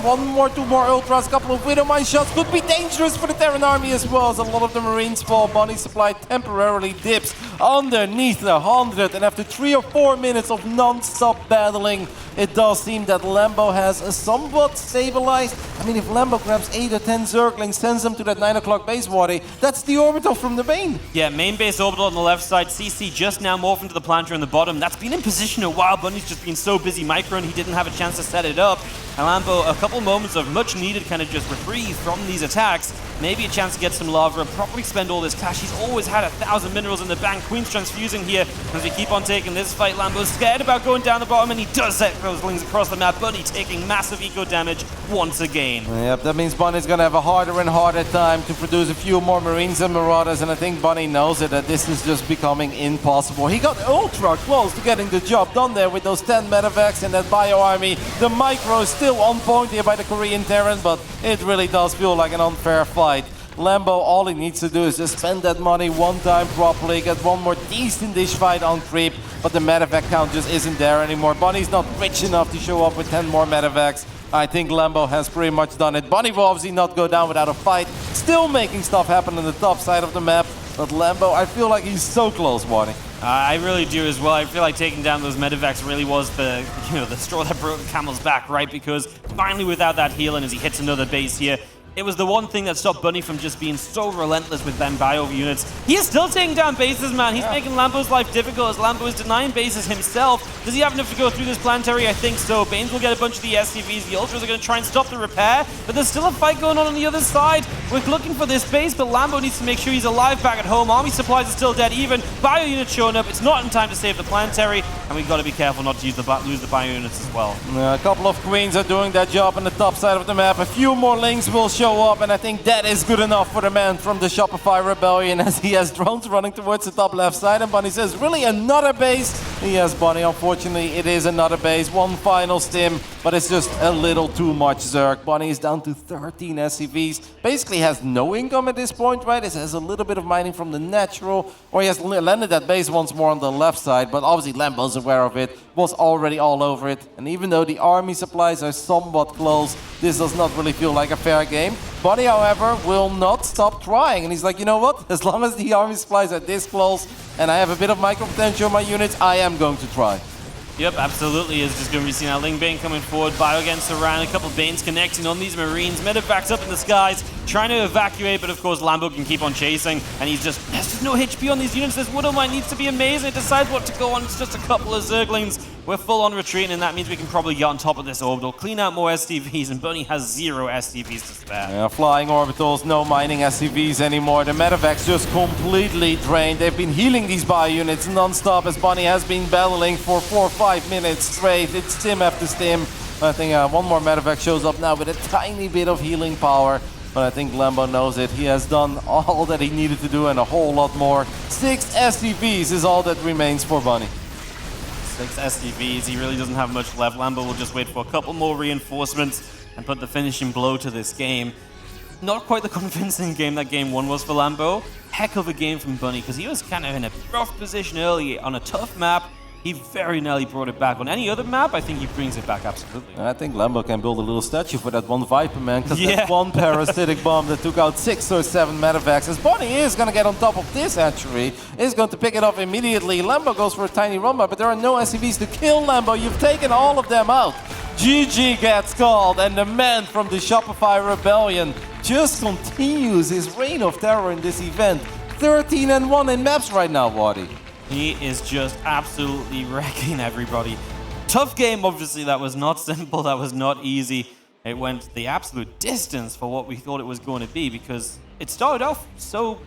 2 more Ultras, a couple of Widow Mine shots could be dangerous for the Terran army as well, as a lot of the Marines fall. Bunny's supply temporarily dips underneath the 100, and after 3 or 4 minutes of non-stop battling, it does seem that Lambo has a somewhat stabilized. I mean, if Lambo grabs 8 or 10 Zerglings, sends them to that 9 o'clock base, Wardy, that's the orbital from the Bane. Yeah, main base orbital on the left side. CC just now morphed into the planter in the bottom. That's been in position a while. Bunny's just been so busy microing, he didn't have a chance to set it up. And Lambo, a couple moments of much needed kind of just reprieve from these attacks. maybe a chance to get some lava and probably spend all this cash. He's always had 1,000 minerals in the bank. Queen's transfusing here as we keep on taking this fight. Lambo's scared about going down the bottom, and he does set those lings across the map. Bunny taking massive eco damage once again. Yep, that means Bunny's gonna have a harder and harder time to produce a few more Marines and Marauders, and I think Bunny knows it, that this is just becoming impossible. He got ultra close to getting the job done there with those 10 medevacs and that bio army. The micro is still on point here by the Korean Terran, but it really does feel like an unfair fight. Lambo, all he needs to do is just spend that money one time properly, get one more decent-ish fight on creep, but the medevac count just isn't there anymore. Bunny's not rich enough to show up with 10 more medevacs. I think Lambo has pretty much done it. Bunny will obviously not go down without a fight, still making stuff happen on the top side of the map, but Lambo, I feel like he's so close, Bunny. I really do as well. I feel like taking down those medevacs really was the straw that broke the camel's back, right? Because finally without that heal, and as he hits another base here, it was the one thing that stopped Bunny from just being so relentless with them bio units. He is still taking down bases, man. He's making Lambo's life difficult as Lambo is denying bases himself. Does he have enough to go through this planetary? I think so. Banes will get a bunch of the SCVs. The Ultras are going to try and stop the repair, but there's still a fight going on the other side. We're looking for this base, but Lambo needs to make sure he's alive back at home. Army supplies are still dead even. Bio units showing up. It's not in time to save the planetary, and we've got to be careful not to lose the bio units as well. A couple of Queens are doing that job on the top side of the map. A few more Lings will show up, and I think that is good enough for the man from the Shopify Rebellion as he has drones running towards the top left side. And Bunny says, really another base? Yes, Bunny, unfortunately it is another base. One final stim, but it's just a little too much Zerg. Bunny is down to 13 SCVs. Basically has no income at this point, right? It has a little bit of mining from the natural, or he has landed that base once more on the left side, but obviously Lambo's aware of it, was already all over it. And even though the army supplies are somewhat close, this does not really feel like a fair game. Bunny, however, will not stop trying. And he's like, you know what? As long as the army supplies are this close and I have a bit of micro potential in my units, I am going to try. Yep, absolutely. Is just going to be seeing our Ling Bane coming forward. Bio against around, a couple of Banes connecting on these Marines. Medevacs up in the skies, trying to evacuate, but of course Lambo can keep on chasing. And there's just no HP on these units. This Widowmine needs to be amazing. It decides what to go on. It's just a couple of Zerglings. We're full on retreating, and that means we can probably get on top of this orbital, clean out more SCVs, and Bunny has 0 SCVs to spare. Yeah, flying orbitals, no mining SCVs anymore. The medevacs just completely drained. They've been healing these bio units non-stop as Bunny has been battling for 4 or 5 minutes straight. It's stim after stim. I think one more medevac shows up now with a tiny bit of healing power. But I think Lambo knows it. He has done all that he needed to do and a whole lot more. 6 SCVs is all that remains for Bunny. 6 SCVs, he really doesn't have much left. Lambo will just wait for a couple more reinforcements and put the finishing blow to this game. Not quite the convincing game that game 1 was for Lambo. Heck of a game from Bunny, because he was kind of in a rough position early on a tough map. He very nearly brought it back. On any other map, I think he brings it back, absolutely. I think Lambo can build a little statue for that one Viper, man, because that one parasitic bomb that took out 6 or 7 medevacs. As Bunny is going to get on top of this hatchery, is going to pick it up immediately. Lambo goes for a tiny run by, but there are no SCVs to kill Lambo. You've taken all of them out. GG gets called, and the man from the Shopify Rebellion just continues his reign of terror in this event. 13-1 in maps right now, Waddy. He is just absolutely wrecking everybody. Tough game, obviously. That was not simple. That was not easy. It went the absolute distance for what we thought it was going to be, because it started off so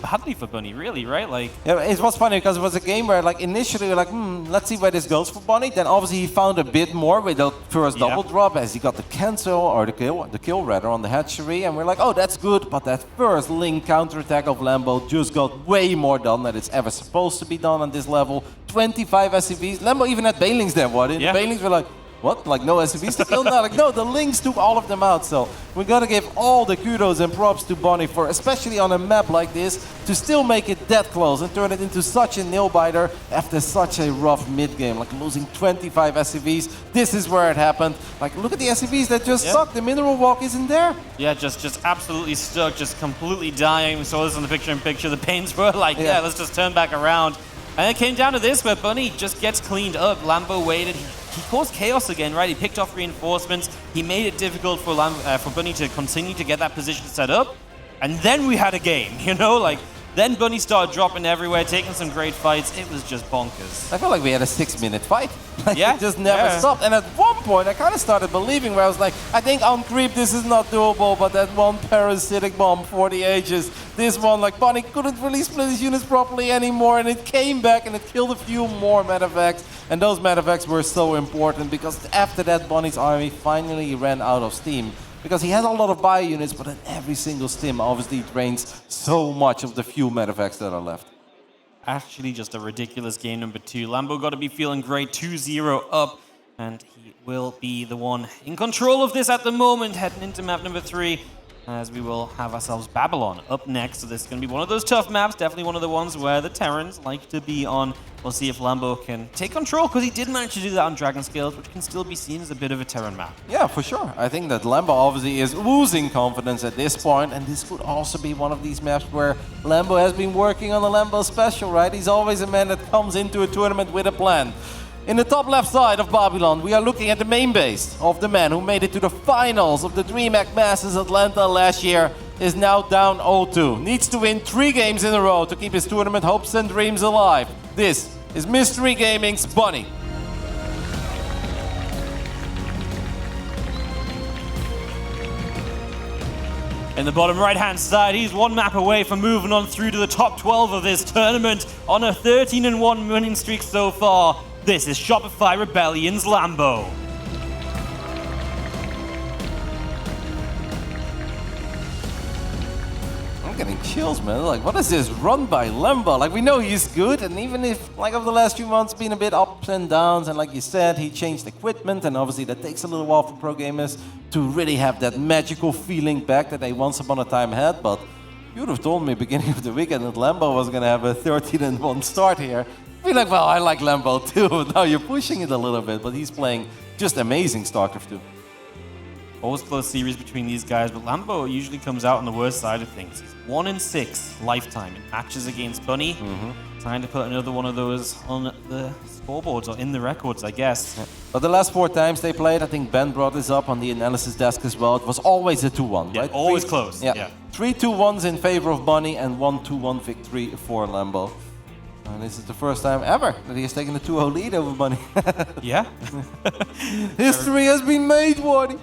badly for Bunny, really, right? Like, yeah, it was funny because it was a game where, like, initially, like, let's see where this goes for Bunny. Then obviously he found a bit more with the first double drop as he got the cancel or the kill rather on the hatchery, and we're like, oh, that's good. But that first Ling counterattack of Lambo just got way more done than it's ever supposed to be done on this level. 25 SCVs. Lambo even had Banelings there, what? The Banelings were like, what? Like no SCVs to kill? No, like no, the Lings took all of them out. So we gotta give all the kudos and props to Bunny for, especially on a map like this, to still make it that close and turn it into such a nail-biter after such a rough mid-game. Like losing 25 SCVs. This is where it happened. Like look at the SCVs that just suck. The mineral walk isn't there. Yeah, just absolutely stuck, just completely dying. We saw this in the picture-in-picture. The Pains were like, yeah, let's just turn back around. And it came down to this, where Bunny just gets cleaned up. Lambo waited. He caused chaos again, right? He picked off reinforcements. He made it difficult for Bunny to continue to get that position set up. And then we had a game, like Then Bunny started dropping everywhere, taking some great fights. It was just bonkers. I felt like we had a 6-minute fight. Like, Yeah, it just never stopped. And at one point, I kind of started believing where I was like, I think on creep this is not doable, but that one parasitic bomb for the ages, this one, like, Bunny couldn't really split his units properly anymore, and it came back and it killed a few more medevacs. And those medevacs were so important because after that, Bunny's army finally ran out of steam. Because he has a lot of bio units, but then every single stim obviously drains so much of the few medevacs that are left. Actually, just a ridiculous game number 2. Lambo got to be feeling great, 2-0 up, and he will be the one in control of this at the moment, heading into map number 3, as we will have ourselves Babylon up next. So this is going to be one of those tough maps, definitely one of the ones where the Terrans like to be on. We'll see if Lambo can take control, because he did manage to do that on Dragon Scales, which can still be seen as a bit of a Terran map. Yeah, for sure. I think that Lambo obviously is losing confidence at this point, and this could also be one of these maps where Lambo has been working on the Lambo special, right? He's always a man that comes into a tournament with a plan. In the top left side of Babylon, we are looking at the main base of the man who made it to the finals of the DreamHack Masters Atlanta last year, is now down 0-2. Needs to win 3 games in a row to keep his tournament hopes and dreams alive. This is Mystery Gaming's Bunny. In the bottom right-hand side, he's one map away from moving on through to the top 12 of this tournament on a 13-1 winning streak so far. This is Shopify Rebellion's Lambo. I'm getting chills, man. Like, what is this run by Lambo? Like, we know he's good, and even if, like, over the last few months, been a bit ups and downs, and like you said, he changed equipment, and obviously that takes a little while for pro gamers to really have that magical feeling back that they once upon a time had, but you'd have told me beginning of the weekend that Lambo was going to have a 13-1 start here. I'd be like, well, I like Lambo too. Now you're pushing it a little bit, but he's playing just amazing StarCraft 2. Always close series between these guys, but Lambo usually comes out on the worst side of things. He's 1-6 lifetime in matches against Bunny. Trying to put another one of those on the scoreboards, or in the records, I guess. Yeah. But the last 4 times they played, I think Ben brought this up on the analysis desk as well, it was always a 2-1, Yeah, right? always close. Yeah. 3 2-1s in favor of Bunny and 1 2-1 victory for Lambo. And this is the first time ever that he has taken a 2-0 lead over Bunny. Yeah. History has been made, Wardy.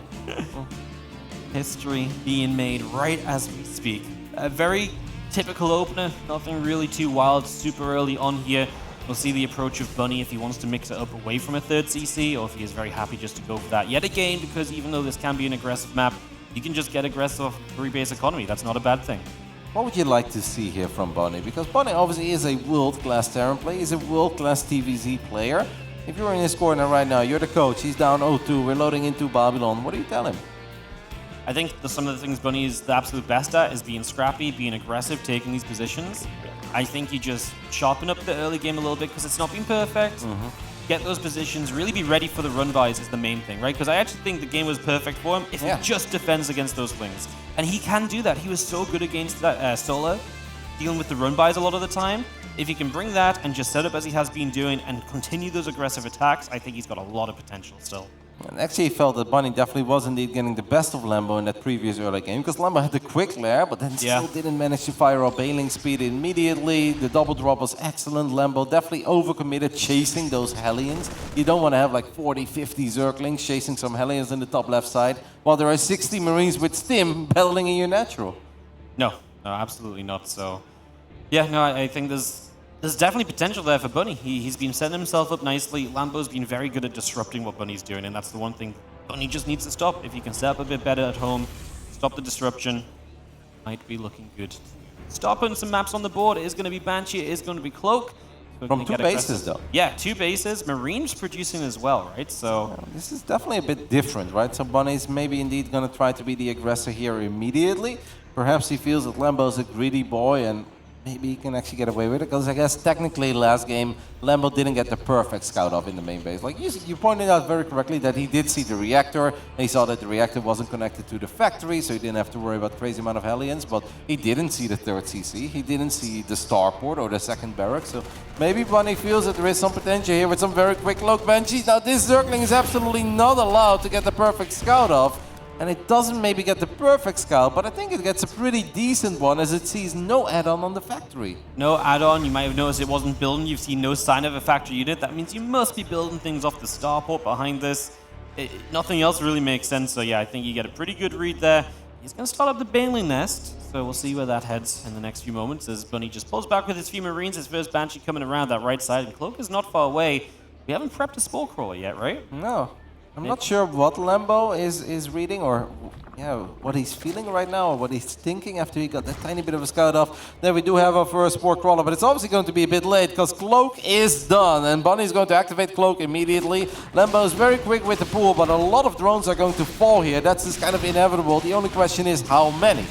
History being made right as we speak. A very typical opener, nothing really too wild, super early on here. We'll see the approach of Bunny if he wants to mix it up away from a third CC, or if he is very happy just to go for that yet again, because even though this can be an aggressive map, you can just get aggressive off 3-base economy. That's not a bad thing. What would you like to see here from Bunny? Because Bunny obviously is a world-class Terran player, he's a world-class TVZ player. If you're in his corner right now, you're the coach, he's down 0-2, we're loading into Babylon, what do you tell him? I think some of the things Bunny is the absolute best at is being scrappy, being aggressive, taking these positions. I think you just sharpen up the early game a little bit because it's not been perfect. Get those positions, really be ready for the run-bys is the main thing, right? Because I actually think the game was perfect for him if he just defends against those swings. And he can do that. He was so good against that Solar, dealing with the run-bys a lot of the time. If he can bring that and just set up as he has been doing and continue those aggressive attacks, I think he's got a lot of potential still. And actually, he felt that Bunny definitely was indeed getting the best of Lambo in that previous early game, because Lambo had the quick lair, but then still didn't manage to fire up bailing speed immediately. The double drop was excellent. Lambo definitely overcommitted chasing those Hellions. You don't want to have like 40, 50 Zerglings chasing some Hellions in the top left side, while there are 60 Marines with Stim battling in your natural. No, absolutely not. So, yeah, no, I think there's definitely potential there for Bunny. He's been setting himself up nicely. Lambo's been very good at disrupting what Bunny's doing, and that's the one thing Bunny just needs to stop. If he can set up a bit better at home, stop the disruption, might be looking good. Start putting some maps on the board. It is going to be Banshee, it is going to be Cloak. From 2 bases, though. Yeah, 2 bases. Marine's producing as well, right? So this is definitely a bit different, right? So Bunny's maybe indeed going to try to be the aggressor here immediately. Perhaps he feels that Lambo's a greedy boy, and maybe he can actually get away with it, because I guess technically last game, Lambo didn't get the perfect scout off in the main base. Like you pointed out very correctly that he did see the reactor, and he saw that the reactor wasn't connected to the factory, so he didn't have to worry about crazy amount of Hellions, but he didn't see the third CC, he didn't see the starport or the second barrack, so maybe Bunny feels that there is some potential here with some very quick look Banshees. Now this Zergling is absolutely not allowed to get the perfect scout off. and it doesn't maybe get the perfect scout, but I think it gets a pretty decent one as it sees no add-on on the factory. No add-on, you might have noticed it wasn't building, you've seen no sign of a factory unit, that means you must be building things off the starport behind this. Nothing else really makes sense, so yeah, I think you get a pretty good read there. He's going to start up the Baneling Nest, so we'll see where that heads in the next few moments as Bunny just pulls back with his few Marines, his first Banshee coming around that right side, and Cloak is not far away. We haven't prepped a Spore Crawler yet, right? No. I'm not sure what Lambo is reading or what he's feeling right now or what he's thinking after he got that tiny bit of a scout off. There we do have our first Spore Crawler, but it's obviously going to be a bit late because Cloak is done and Bunny's going to activate Cloak immediately. Lambo is very quick with the pool, but a lot of drones are going to fall here. That's just kind of inevitable. The only question is how many?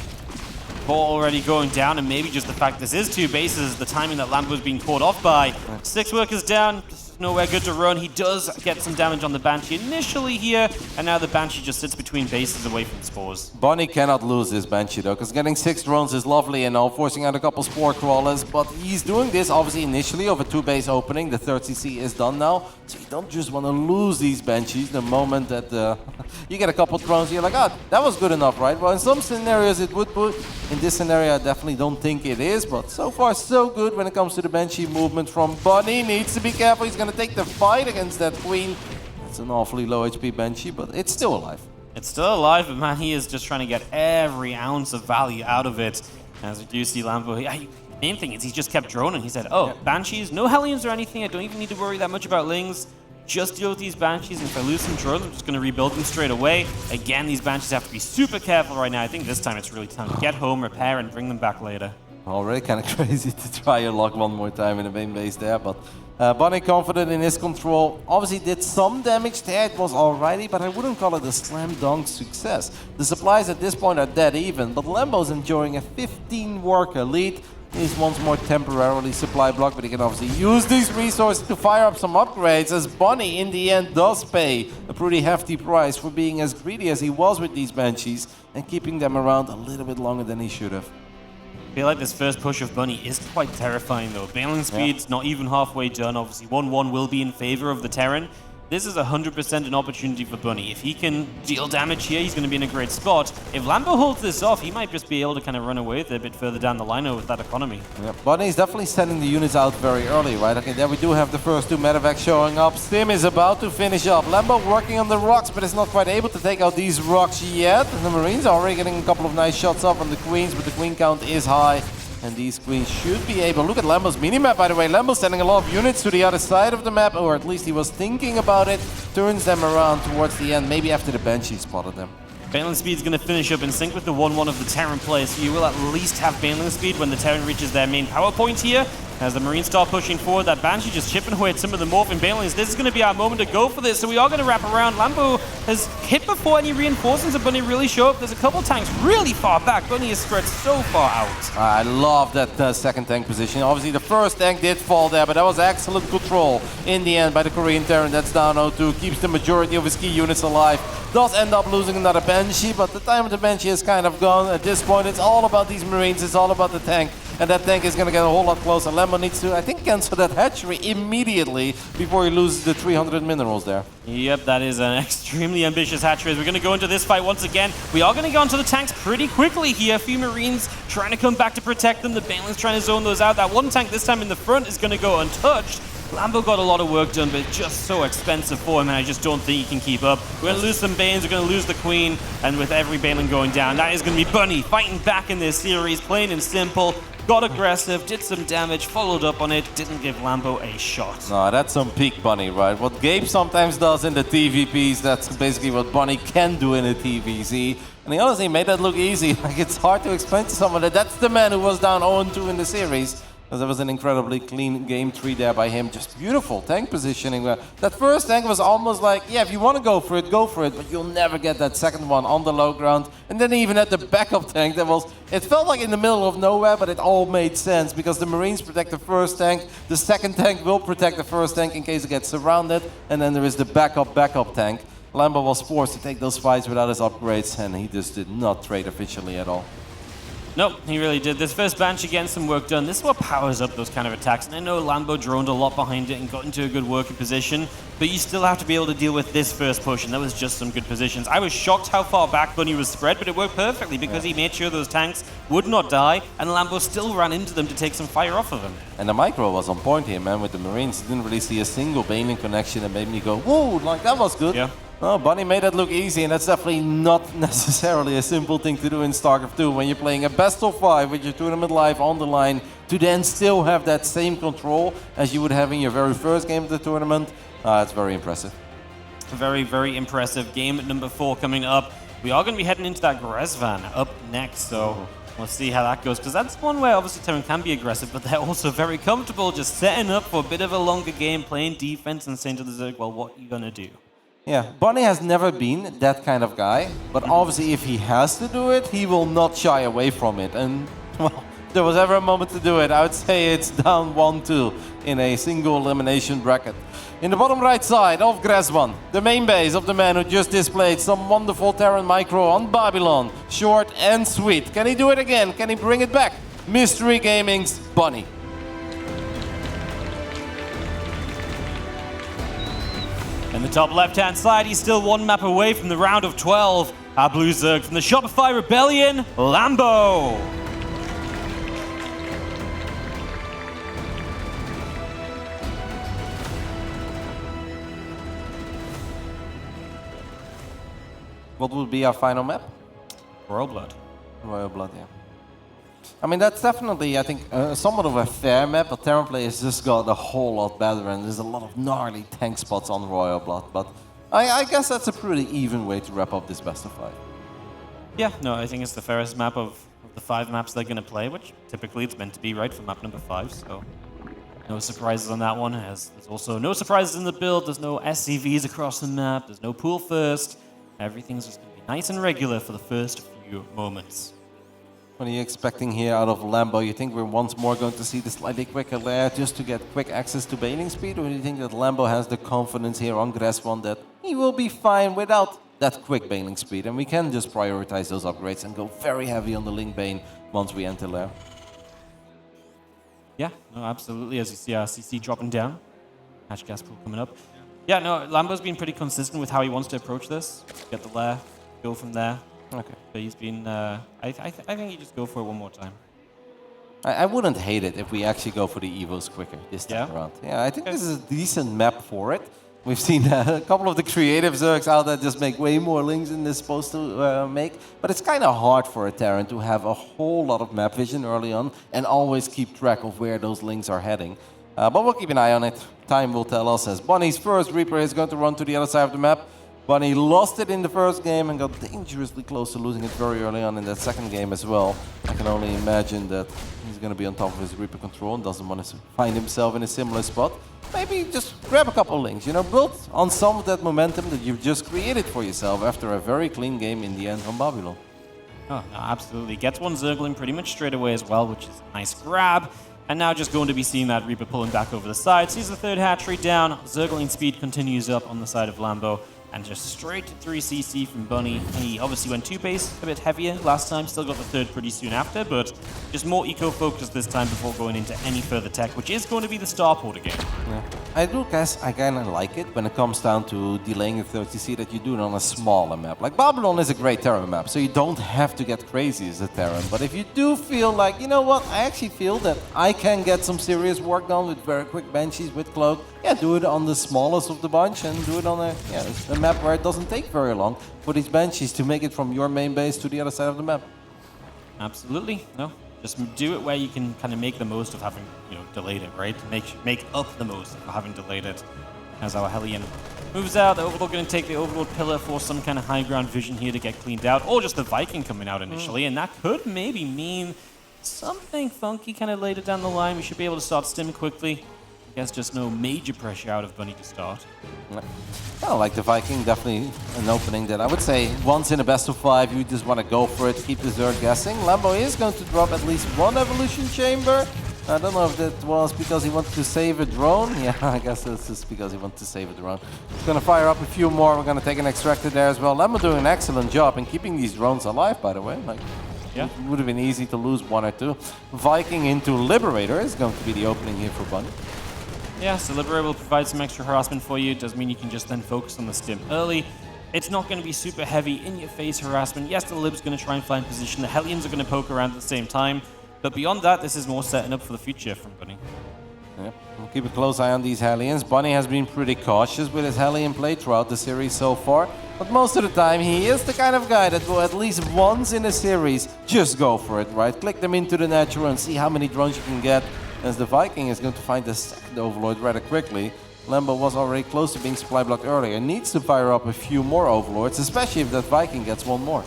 Ball already going down, and maybe just the fact this is 2 bases, the timing that Lambo's being caught off by. 6 workers down, nowhere good to run. He does get some damage on the Banshee initially here, and now the Banshee just sits between bases away from spores. Bunny cannot lose this Banshee though, because getting 6 drones is lovely and all, forcing out a couple Spore Crawlers, but he's doing this obviously initially over 2 base opening. The 3rd CC is done now, so you don't just want to lose these Banshees the moment that you get a couple drones, you're like, that was good enough, right? Well, in some scenarios it would put. In this scenario, I definitely don't think it is, but so far so good when it comes to the Banshee movement from Bunny. Needs to be careful, he's going to take the fight against that Queen. It's an awfully low HP Banshee, but it's still alive. It's still alive, but man, he is just trying to get every ounce of value out of it. As we do see Lambo, main thing is he's just kept droning. He said, Banshees, no Hellions or anything, I don't even need to worry that much about Lings. Just deal with these Banshees, and if I lose some drones, I'm just going to rebuild them straight away. Again, these Banshees have to be super careful right now. I think this time it's really time to get home, repair, and bring them back later. Already kind of crazy to try your luck one more time in the main base there, but Bunny confident in his control. Obviously did some damage there, it was alrighty, but I wouldn't call it a slam dunk success. The supplies at this point are dead even, but Lambo's enjoying a 15 worker lead. He's once more temporarily supply blocked, but he can obviously use these resources to fire up some upgrades, as Bunny in the end does pay a pretty hefty price for being as greedy as he was with these Banshees and keeping them around a little bit longer than he should have. I feel like this first push of Bunny is quite terrifying though. Baneling speed's not even halfway done. Obviously 1-1 will be in favor of the Terran. This is 100% an opportunity for Bunny. If he can deal damage here, he's going to be in a great spot. If Lambo holds this off, he might just be able to kind of run away with it a bit further down the line with that economy. Yep. Bunny's definitely sending the units out very early, right? Okay, there we do have the first 2 medevacs showing up. Stim is about to finish up. Lambo working on the rocks, but is not quite able to take out these rocks yet. And the Marines are already getting a couple of nice shots off on the Queens, but the Queen count is high. And these Queens should be able... Look at Lambo's minimap, by the way. Lambo's sending a lot of units to the other side of the map, or at least he was thinking about it. Turns them around towards the end, maybe after the Banshee spotted them. Baneling speed's going to finish up in sync with the 1-1 of the Terran play, so you will at least have Baneling speed when the Terran reaches their main power point here. As the Marines start pushing forward, that Banshee just chipping away at some of the Morphin Banelings. This is going to be our moment to go for this, so we are going to wrap around. Lambo has hit before any reinforcements of Bunny really show up. There's a couple tanks really far back. Bunny is spread so far out. I love that second tank position. Obviously, the first tank did fall there, but that was excellent control in the end by the Korean Terran. That's down 0-2, keeps the majority of his key units alive. Does end up losing another Banshee, but the time of the Banshee is kind of gone. At this point, it's all about these Marines, it's all about the tank. And that tank is going to get a whole lot closer. Lambo needs to, I think, cancel that hatchery immediately before he loses the 300 minerals there. Yep, that is an extremely ambitious hatchery. We're going to go into this fight once again. We are going to go onto the tanks pretty quickly here. A few Marines trying to come back to protect them. The Banelings trying to zone those out. That one tank this time in the front is going to go untouched. Lambo got a lot of work done, but it's just so expensive for him, and I just don't think he can keep up. We're going to lose some Banes, we're going to lose the Queen, and with every Baneling going down, that is going to be Bunny fighting back in this series, plain and simple. Got aggressive, did some damage, followed up on it, didn't give Lambo a shot. No, that's some peak Bunny, right? What Gabe sometimes does in the TVPs, that's basically what Bunny can do in a TVZ. And he honestly made that look easy. Like, it's hard to explain to someone that that's the man who was down 0-2 in the series. Because there was an incredibly clean game tree there by him. Just beautiful tank positioning. That first tank was almost like, yeah, if you want to go for it, but you'll never get that second one on the low ground. And then even at the backup tank, it felt like in the middle of nowhere, but it all made sense because the Marines protect the first tank. The second tank will protect the first tank in case it gets surrounded. And then there is the backup tank. Lambo was forced to take those fights without his upgrades, and he just did not trade efficiently at all. Nope, he really did. This first Banshee getting some work done. This is what powers up those kind of attacks. And I know Lambo droned a lot behind it and got into a good working position, but you still have to be able to deal with this first push, and that was just some good positions. I was shocked how far back Bunny was spread, but it worked perfectly because he made sure those tanks would not die, and Lambo still ran into them to take some fire off of them. And the micro was on point here, man, with the Marines. Didn't really see a single baneling connection that made me go, whoa, like that was good. Yeah. Oh, Bunny made that look easy, and that's definitely not necessarily a simple thing to do in StarCraft 2 when you're playing a best of 5 with your tournament life on the line, to then still have that same control as you would have in your very first game of the tournament. It's very impressive. Very, very impressive. Game number 4 coming up. We are going to be heading into that Grezvan up next, so we'll see how that goes, because that's one way obviously Terran can be aggressive, but they're also very comfortable just setting up for a bit of a longer game, playing defense and saying to the Zerg, well, what are you going to do? Yeah, Bunny has never been that kind of guy, but obviously if he has to do it, he will not shy away from it. And, well, if there was ever a moment to do it, I would say it's down 1-2 in a single elimination bracket. In the bottom right side of Grezvan, the main base of the man who just displayed some wonderful Terran micro on Babylon. Short and sweet. Can he do it again? Can he bring it back? Mystery Gaming's Bunny. In the top left-hand side, he's still one map away from the round of 12. Our blue Zerg from the Shopify Rebellion, Lambo. What would be our final map? Royal Blood. Royal Blood, yeah. I mean, that's definitely, I think, somewhat of a fair map, but Terran players just got a whole lot better, and there's a lot of gnarly tank spots on Royal Blood, but I guess that's a pretty even way to wrap up this best of 5. Yeah, no, I think it's the fairest map of the 5 maps they're going to play, which typically it's meant to be, right, for map number 5, so no surprises on that one. As there's also no surprises in the build, there's no SCVs across the map, there's no pool first. Everything's just going to be nice and regular for the first few moments. What are you expecting here out of Lambo? You think we're once more going to see the slightly quicker lair just to get quick access to baneling speed? Or do you think that Lambo has the confidence here on Grezvan that he will be fine without that quick baneling speed? And we can just prioritize those upgrades and go very heavy on the Link Bane once we enter lair. Yeah, no, absolutely. As you see our CC dropping down. Hatch gas pool coming up. Yeah, no, Lambo's been pretty consistent with how he wants to approach this. Get the lair, go from there. Okay. But he's been, I think you just go for it one more time. I wouldn't hate it if we actually go for the Evos quicker this time around. Yeah, I think this is a decent map for it. We've seen a couple of the creative Zergs out there just make way more links than they're supposed to make. But it's kind of hard for a Terran to have a whole lot of map vision early on and always keep track of where those links are heading. But we'll keep an eye on it. Time will tell us as Bunny's first Reaper is going to run to the other side of the map. Bunny lost it in the first game and got dangerously close to losing it very early on in that second game as well. I can only imagine that he's going to be on top of his Reaper control and doesn't want to find himself in a similar spot. Maybe just grab a couple links, you know, build on some of that momentum that you've just created for yourself after a very clean game in the end on Babylon. Oh, no, absolutely. Gets one Zergling pretty much straight away as well, which is a nice grab. And now just going to be seeing that Reaper pulling back over the side. Sees the third hatchery down. Zergling speed continues up on the side of Lambo. And just straight to 3cc from Bunny. He obviously went 2-base, a bit heavier last time. Still got the third pretty soon after, but just more eco-focused this time before going into any further tech, which is going to be the starport again. Yeah. I do guess I kind of like it when it comes down to delaying the 30C that you do it on a smaller map. Like Babylon is a great Terran map, so you don't have to get crazy as a Terran. But if you do feel like, you know what, I actually feel that I can get some serious work done with very quick Banshees with Cloak, yeah, do it on the smallest of the bunch and do it on a map where it doesn't take very long for these Banshees to make it from your main base to the other side of the map. Absolutely. No, just do it where you can kind of make the most of having, you know, delayed it, right? Make up the most of having delayed it. As our Hellion moves out, the Overlord going to take the Overlord pillar for some kind of high ground vision here to get cleaned out, or just the Viking coming out initially, and that could maybe mean something funky kind of later down the line. We should be able to start stim quickly. I guess just no major pressure out of Bunny to start. I like the Viking, definitely an opening that I would say once in a best of 5, you just want to go for it, keep the Zerg guessing. Lambo is going to drop at least one evolution chamber. I don't know if that was because he wanted to save a drone. Yeah, I guess it's just because he wanted to save a drone. He's going to fire up a few more. We're going to take an extractor there as well. Lambo doing an excellent job in keeping these drones alive, by the way. Like, Yeah. It would have been easy to lose 1 or 2. Viking into Liberator is going to be the opening here for Bunny. Yeah, so Liberator will provide some extra harassment for you. It does mean you can just then focus on the stim early. It's not going to be super heavy in-your-face harassment. Yes, the Lib's going to try and find position. The Hellions are going to poke around at the same time. But beyond that, this is more setting up for the future from Bunny. Yep. We'll keep a close eye on these Hellions. Bunny has been pretty cautious with his Hellion play throughout the series so far. But most of the time, he is the kind of guy that will at least once in a series just go for it, right? Click them into the natural and see how many drones you can get. As the Viking is going to find the second Overlord rather quickly. Lambo was already close to being supply blocked earlier. Needs to fire up a few more Overlords, especially if that Viking gets one more.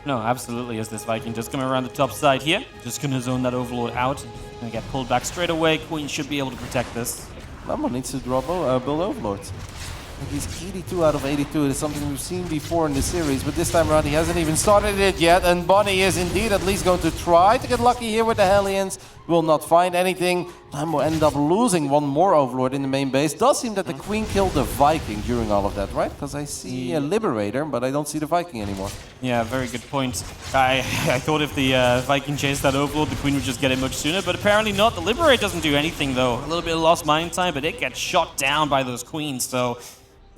No, absolutely, as this Viking just come around the top side here. Just going to zone that Overlord out. Going to get pulled back straight away. Queen should be able to protect this. Lambo needs to build Overlords. I think he's 82 out of 82. It's something we've seen before in the series, but this time around he hasn't even started it yet. And Bunny is indeed at least going to try to get lucky here with the Hellions. Will not find anything. Lambo ended up losing one more Overlord in the main base. Does seem that the Queen killed the Viking during all of that, right? Because I see a Liberator, but I don't see the Viking anymore. Yeah, very good point. I thought if the Viking chased that Overlord, the Queen would just get it much sooner, but apparently not. The Liberator doesn't do anything, though. A little bit of lost mine time, but it gets shot down by those Queens, so...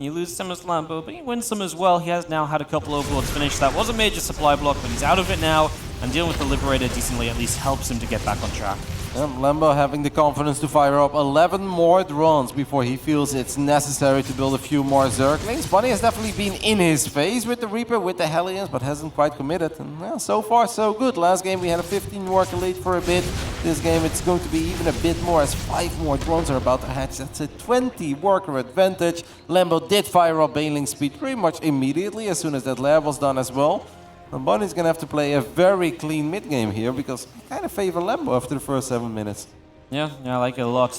You lose some as Lambo, but he wins some as well. He has now had a couple Overlords finish. That was a major supply block, but he's out of it now. And dealing with the Liberator decently at least helps him to get back on track. Lambo having the confidence to fire up 11 more drones before he feels it's necessary to build a few more Zerglings. Bunny has definitely been in his phase with the Reaper, with the Hellions, but hasn't quite committed. And well, so far so good. Last game we had a 15 worker lead for a bit. This game it's going to be even a bit more as 5 more drones are about to hatch. That's a 20 worker advantage. Lambo did fire up Baneling speed pretty much immediately as soon as that lair was done as well. And Bunny's going to have to play a very clean mid-game here because I kind of favor Lambo after the first 7 minutes. Yeah, I like it a lot.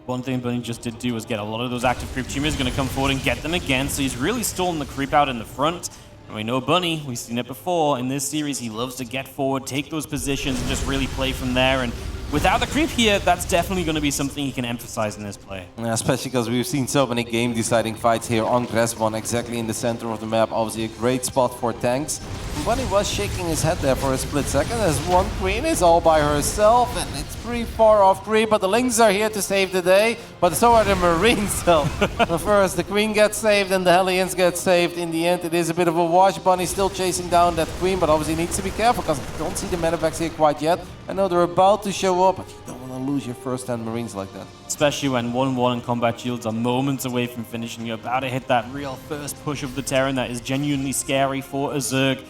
One thing Bunny just did do was get a lot of those active creep teamers going to come forward and get them again. So he's really stalling the creep out in the front. And we know Bunny, we've seen it before. In this series, he loves to get forward, take those positions, and just really play from there. And without the creep here, that's definitely going to be something he can emphasize in this play. Yeah, especially because we've seen so many game-deciding fights here on Gressbon, exactly in the center of the map. Obviously a great spot for tanks. Bunny was shaking his head there for a split second as one Queen is all by herself and it's pretty far off creep, but the Lynx are here to save the day, but so are the Marines. So first the Queen gets saved and the Hellions get saved. In the end it is a bit of a wash. Bunny still chasing down that Queen, but obviously needs to be careful because I don't see the medevacs here quite yet. I know they're about to show up, but you don't want to lose your first 10 Marines like that. Especially when 1-1 and combat shields are moments away from finishing. You're about to hit that real first push of the Terran that is genuinely scary for a Zerg.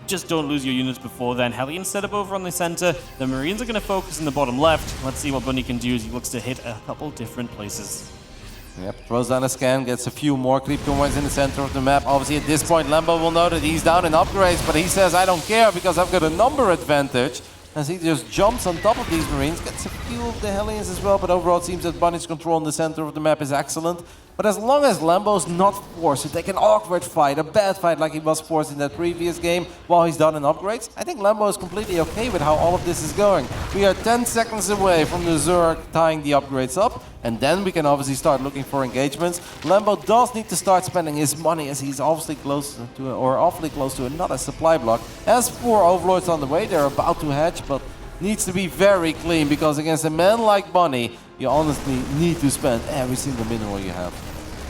Just don't lose your units before then. Hellions set up over on the center. The Marines are going to focus in the bottom left. Let's see what Bunny can do as he looks to hit a couple different places. Yep, throws down a scan, gets a few more creep coins in the center of the map. Obviously at this point Lambo will know that he's down in upgrades, but he says I don't care because I've got a number advantage. As he just jumps on top of these Marines, gets a few of the Hellions as well, but overall it seems that Bunny's control in the center of the map is excellent. But as long as Lambo's not forced to take an awkward fight, a bad fight like he was forced in that previous game while he's done in upgrades, I think Lambo is completely okay with how all of this is going. We are 10 seconds away from the Zerg tying the upgrades up, and then we can obviously start looking for engagements. Lambo does need to start spending his money as he's obviously close to, or awfully close to another supply block. Has 4 Overlords on the way, they're about to hatch, but needs to be very clean because against a man like Bunny, you honestly need to spend every single mineral you have.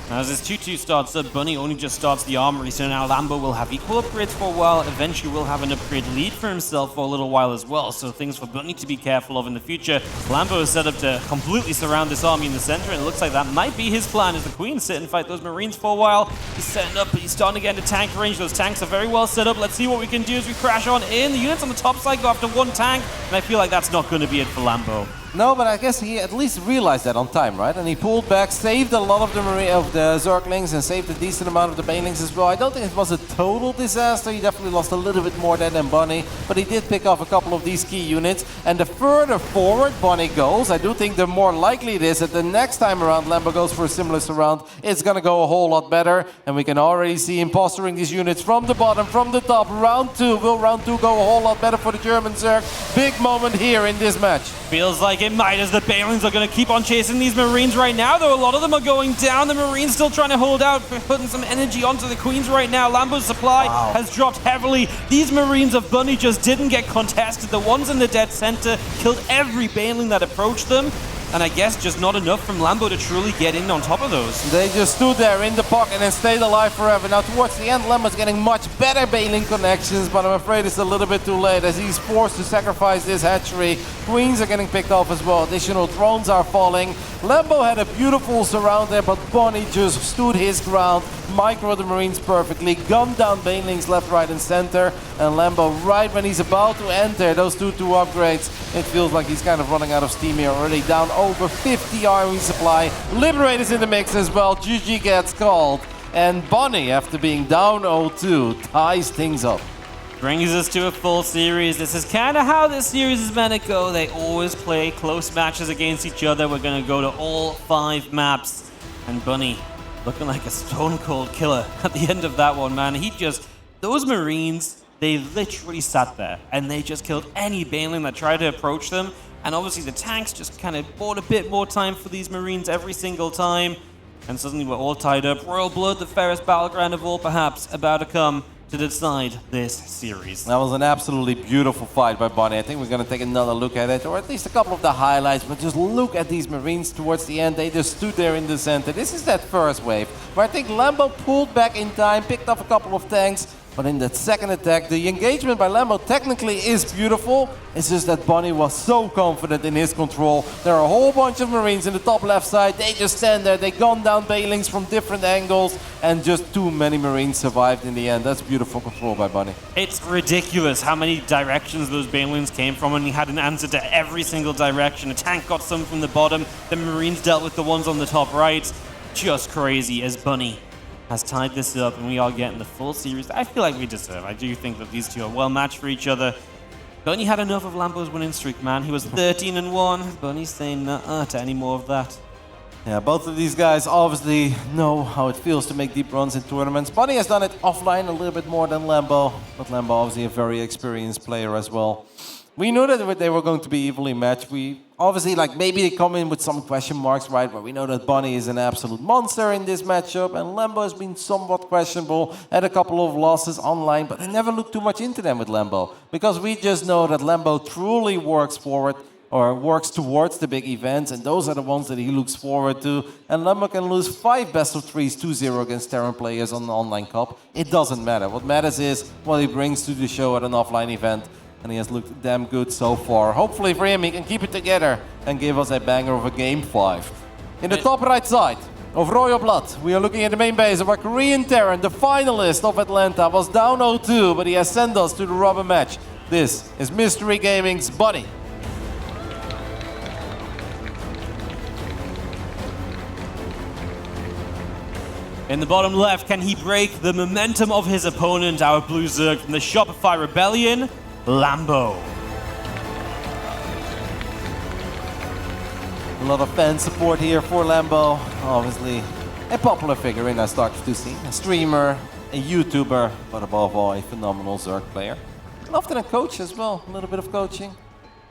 As this 2-2 starts up, Bunny only just starts the armory, so now Lambo will have equal upgrades for a while. Eventually will have an upgrade lead for himself for a little while as well, so things for Bunny to be careful of in the future. Lambo is set up to completely surround this army in the center, and it looks like that might be his plan as the Queen sit and fight those Marines for a while. He's setting up, but he's starting to get into tank range. Those tanks are very well set up. Let's see what we can do as we crash on in. The units on the top side go after 1 tank, and I feel like that's not going to be it for Lambo. No, but I guess he at least realized that on time, right? And he pulled back, saved a lot of the Zerglings and saved a decent amount of the Banelings as well. I don't think it was a total disaster. He definitely lost a little bit more there than Bunny, but he did pick off a couple of these key units. And the further forward Bunny goes, I do think the more likely it is that the next time around Lambo goes for a similar surround, it's going to go a whole lot better. And we can already see him posturing these units from the bottom, from the top. Round 2, will round 2 go a whole lot better for the German Zerg? Big moment here in this match. Feels like it might, as the Banelings are going to keep on chasing these Marines right now, though a lot of them are going down. The Marines still trying to hold out, putting some energy onto the Queens right now. Lambo's supply has dropped heavily. These Marines of Bunny just didn't get contested. The ones in the dead center killed every Baneling that approached them. And I guess just not enough from Lambo to truly get in on top of those. They just stood there in the pocket and stayed alive forever. Now towards the end, Lambo's getting much better Baneling connections, but I'm afraid it's a little bit too late as he's forced to sacrifice this hatchery. Queens are getting picked off as well. Additional drones are falling. Lambo had a beautiful surround there, but Bonnie just stood his ground, micro the Marines perfectly, gunned down Banelings left, right, and center. And Lambo, right when he's about to enter those 2-2 upgrades, it feels like he's kind of running out of steam here already. Down over 50 army supply. Liberators in the mix as well. GG gets called. And Bonnie, after being down 0-2, ties things up. Brings us to a full series. This is kind of how this series is meant to go. They always play close matches against each other. We're going to go to all 5 maps. And Bunny looking like a stone-cold killer at the end of that one, man. Those Marines, they literally sat there and they just killed any Baneling that tried to approach them. And obviously the tanks just kind of bought a bit more time for these Marines every single time. And suddenly we're all tied up. Royal Blood, the fairest battleground of all, perhaps, about to come to decide this series. That was an absolutely beautiful fight by Bonnie. I think we're going to take another look at it, or at least a couple of the highlights, but just look at these Marines towards the end. They just stood there in the center. This is that first wave, where I think Lambo pulled back in time, picked up a couple of tanks, but in that second attack, the engagement by Lambo technically is beautiful. It's just that Bonnie was so confident in his control. There are a whole bunch of Marines in the top left side. They just stand there. They gun down Banelings from different angles, and just too many Marines survived in the end. That's beautiful control by Bonnie. It's ridiculous how many directions those Banelings came from, and he had an answer to every single direction. A tank got some from the bottom. The Marines dealt with the ones on the top right. Just crazy as Bunny has tied this up, and we are getting the full series that I feel like we deserve. I do think that these two are well matched for each other. Bunny had enough of Lambo's winning streak, man. He was 13-1. Bunny's saying nuh-uh to any more of that. Yeah, both of these guys obviously know how it feels to make deep runs in tournaments. Bunny has done it offline a little bit more than Lambo, but Lambo obviously a very experienced player as well. We knew that they were going to be evenly matched. We obviously, maybe they come in with some question marks, right? But we know that Bunny is an absolute monster in this matchup, and Lambo has been somewhat questionable, had a couple of losses online, but I never looked too much into them with Lambo, because we just know that Lambo truly works forward, or works towards the big events, and those are the ones that he looks forward to. And Lambo can lose 5 best-of-3s 2-0 against Terran players on the online cup. It doesn't matter. What matters is what he brings to the show at an offline event. And he has looked damn good so far. Hopefully for him, he can keep it together and give us a banger of a Game 5. In the top right side of Royal Blood, we are looking at the main base of our Korean Terran. The finalist of Atlanta was down 0-2, but he has sent us to the rubber match. This is Mystery Gaming's Bunny. In the bottom left, can he break the momentum of his opponent, our Blue Zerg from the Shopify Rebellion? Lambo. A lot of fan support here for Lambo. Obviously, a popular figure in our StarCraft scene. A streamer, a YouTuber, but above all, a phenomenal Zerg player. And often a coach as well. A little bit of coaching.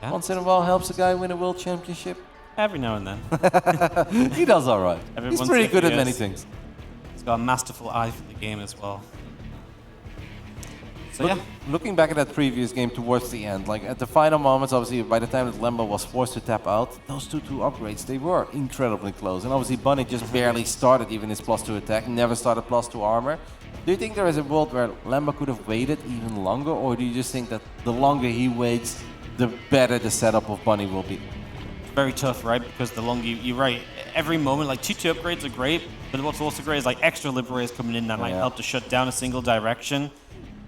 Yeah. Once in a while helps a guy win a world championship. Every now and then. He does all right. He's pretty good at many things. He's got a masterful eye for the game as well. So yeah, looking back at that previous game towards the end, at the final moments, obviously by the time that Lambo was forced to tap out, those 2-2 upgrades, they were incredibly close. And obviously Bunny just barely started even his +2 attack, never started +2 armor. Do you think there is a world where Lambo could have waited even longer, or do you just think that the longer he waits, the better the setup of Bunny will be? Very tough, right? Because the longer you're right, every moment, 2-2 upgrades are great, but what's also great is extra liberators coming in that might help to shut down a single direction.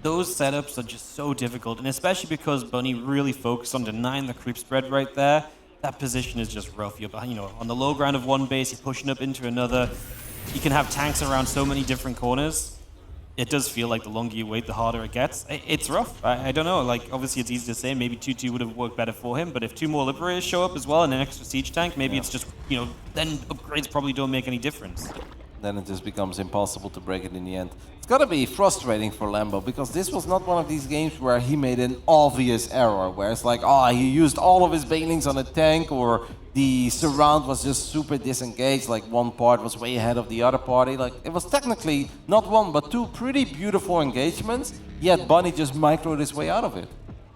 Those setups are just so difficult, and especially because Bunny really focused on denying the creep spread right there. That position is just rough. You're on the low ground of one base, you're pushing up into another. You can have tanks around so many different corners. It does feel like the longer you wait, the harder it gets. It's rough. I don't know. Obviously, it's easy to say. Maybe 2-2 would have worked better for him, but if 2 more liberators show up as well and an extra siege tank, maybe it's just, then upgrades probably don't make any difference. then it just becomes impossible to break it in the end. It's gotta be frustrating for Lambo, because this was not one of these games where he made an obvious error, where it's like, oh, he used all of his banelings on a tank, or the surround was just super disengaged, like one part was way ahead of the other party. Like, it was technically not one, but two pretty beautiful engagements, yet Bunny just microed his way out of it.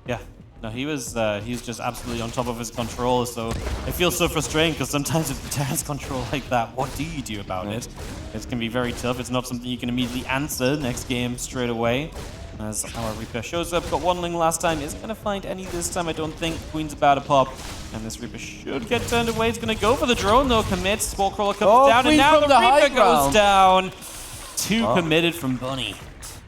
Yeah. No, he's just absolutely on top of his control, so it feels so frustrating, because sometimes if the Terran's control like that, what do you do about it? It can be very tough. It's not something you can immediately answer next game straight away. As our Reaper shows up, got one Ling last time, isn't going to find any this time, I don't think. Queen's about to pop, and this Reaper should get turned away. He's going to go for the drone, though, commits. Spore Crawler comes down, and now the Reaper goes down. Too committed from Bunny.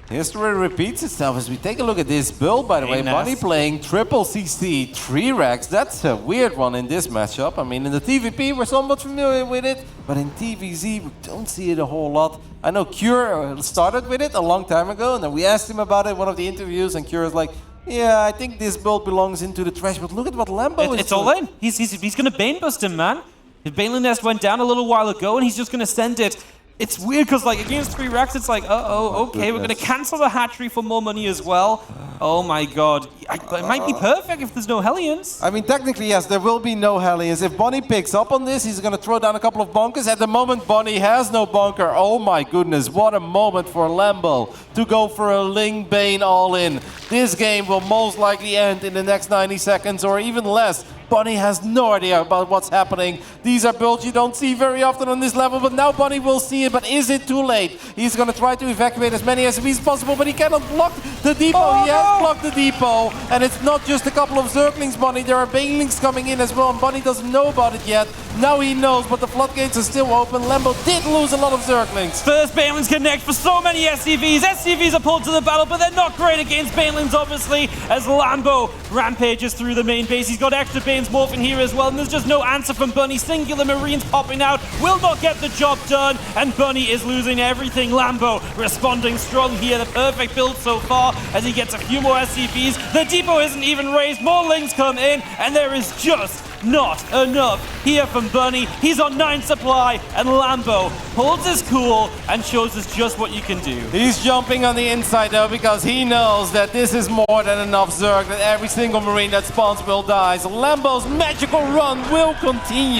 History repeats itself as we take a look at this build, by the way. Bunny playing triple CC 3 racks. That's a weird one in this matchup. I mean, in the TVP, we're somewhat familiar with it, but in TVZ, we don't see it a whole lot. I know Cure started with it a long time ago, and then we asked him about it in one of the interviews, and Cure is like, yeah, I think this build belongs into the trash, but look at what Lambo is doing. It's all in. He's going to Bane Bust him, man. His Baneling Nest went down a little while ago, and he's just going to send it. It's weird because, like, against 3 racks, it's like, uh-oh, okay, we're going to cancel the hatchery for more money as well. Oh my god. It might be perfect if there's no Hellions. I mean, technically, yes, there will be no Hellions. If Bunny picks up on this, he's going to throw down a couple of bunkers. At the moment, Bunny has no bunker. Oh my goodness, what a moment for Lambo to go for a Ling Bane all-in. This game will most likely end in the next 90 seconds or even less. Bunny has no idea about what's happening. These are builds you don't see very often on this level, but now Bunny will see it. But is it too late? He's going to try to evacuate as many SCVs as possible, but he cannot block the depot. He has blocked the depot, and it's not just a couple of Zerglings, Bunny. There are Banelings coming in as well, and Bunny doesn't know about it yet. Now he knows, but the floodgates are still open. Lambo did lose a lot of Zerglings. First Banelings connect for so many SCVs. SCVs are pulled to the battle, but they're not great against Banelings, obviously, as Lambo rampages through the main base. He's got extra Banes morphing here as well, and there's just no answer from Bunny. Singular Marines popping out will not get the job done, and Bunny is losing everything. Lambo responding strong here. The perfect build so far as he gets a few more SCVs. The depot isn't even raised. More Lings come in, and there is just not enough here from Bunny. He's on 9 supply, and Lambo holds his cool and shows us just what you can do. He's jumping on the inside though, because he knows that this is more than enough Zerg, that every single Marine that spawns will die. So Lambo's magical run will continue.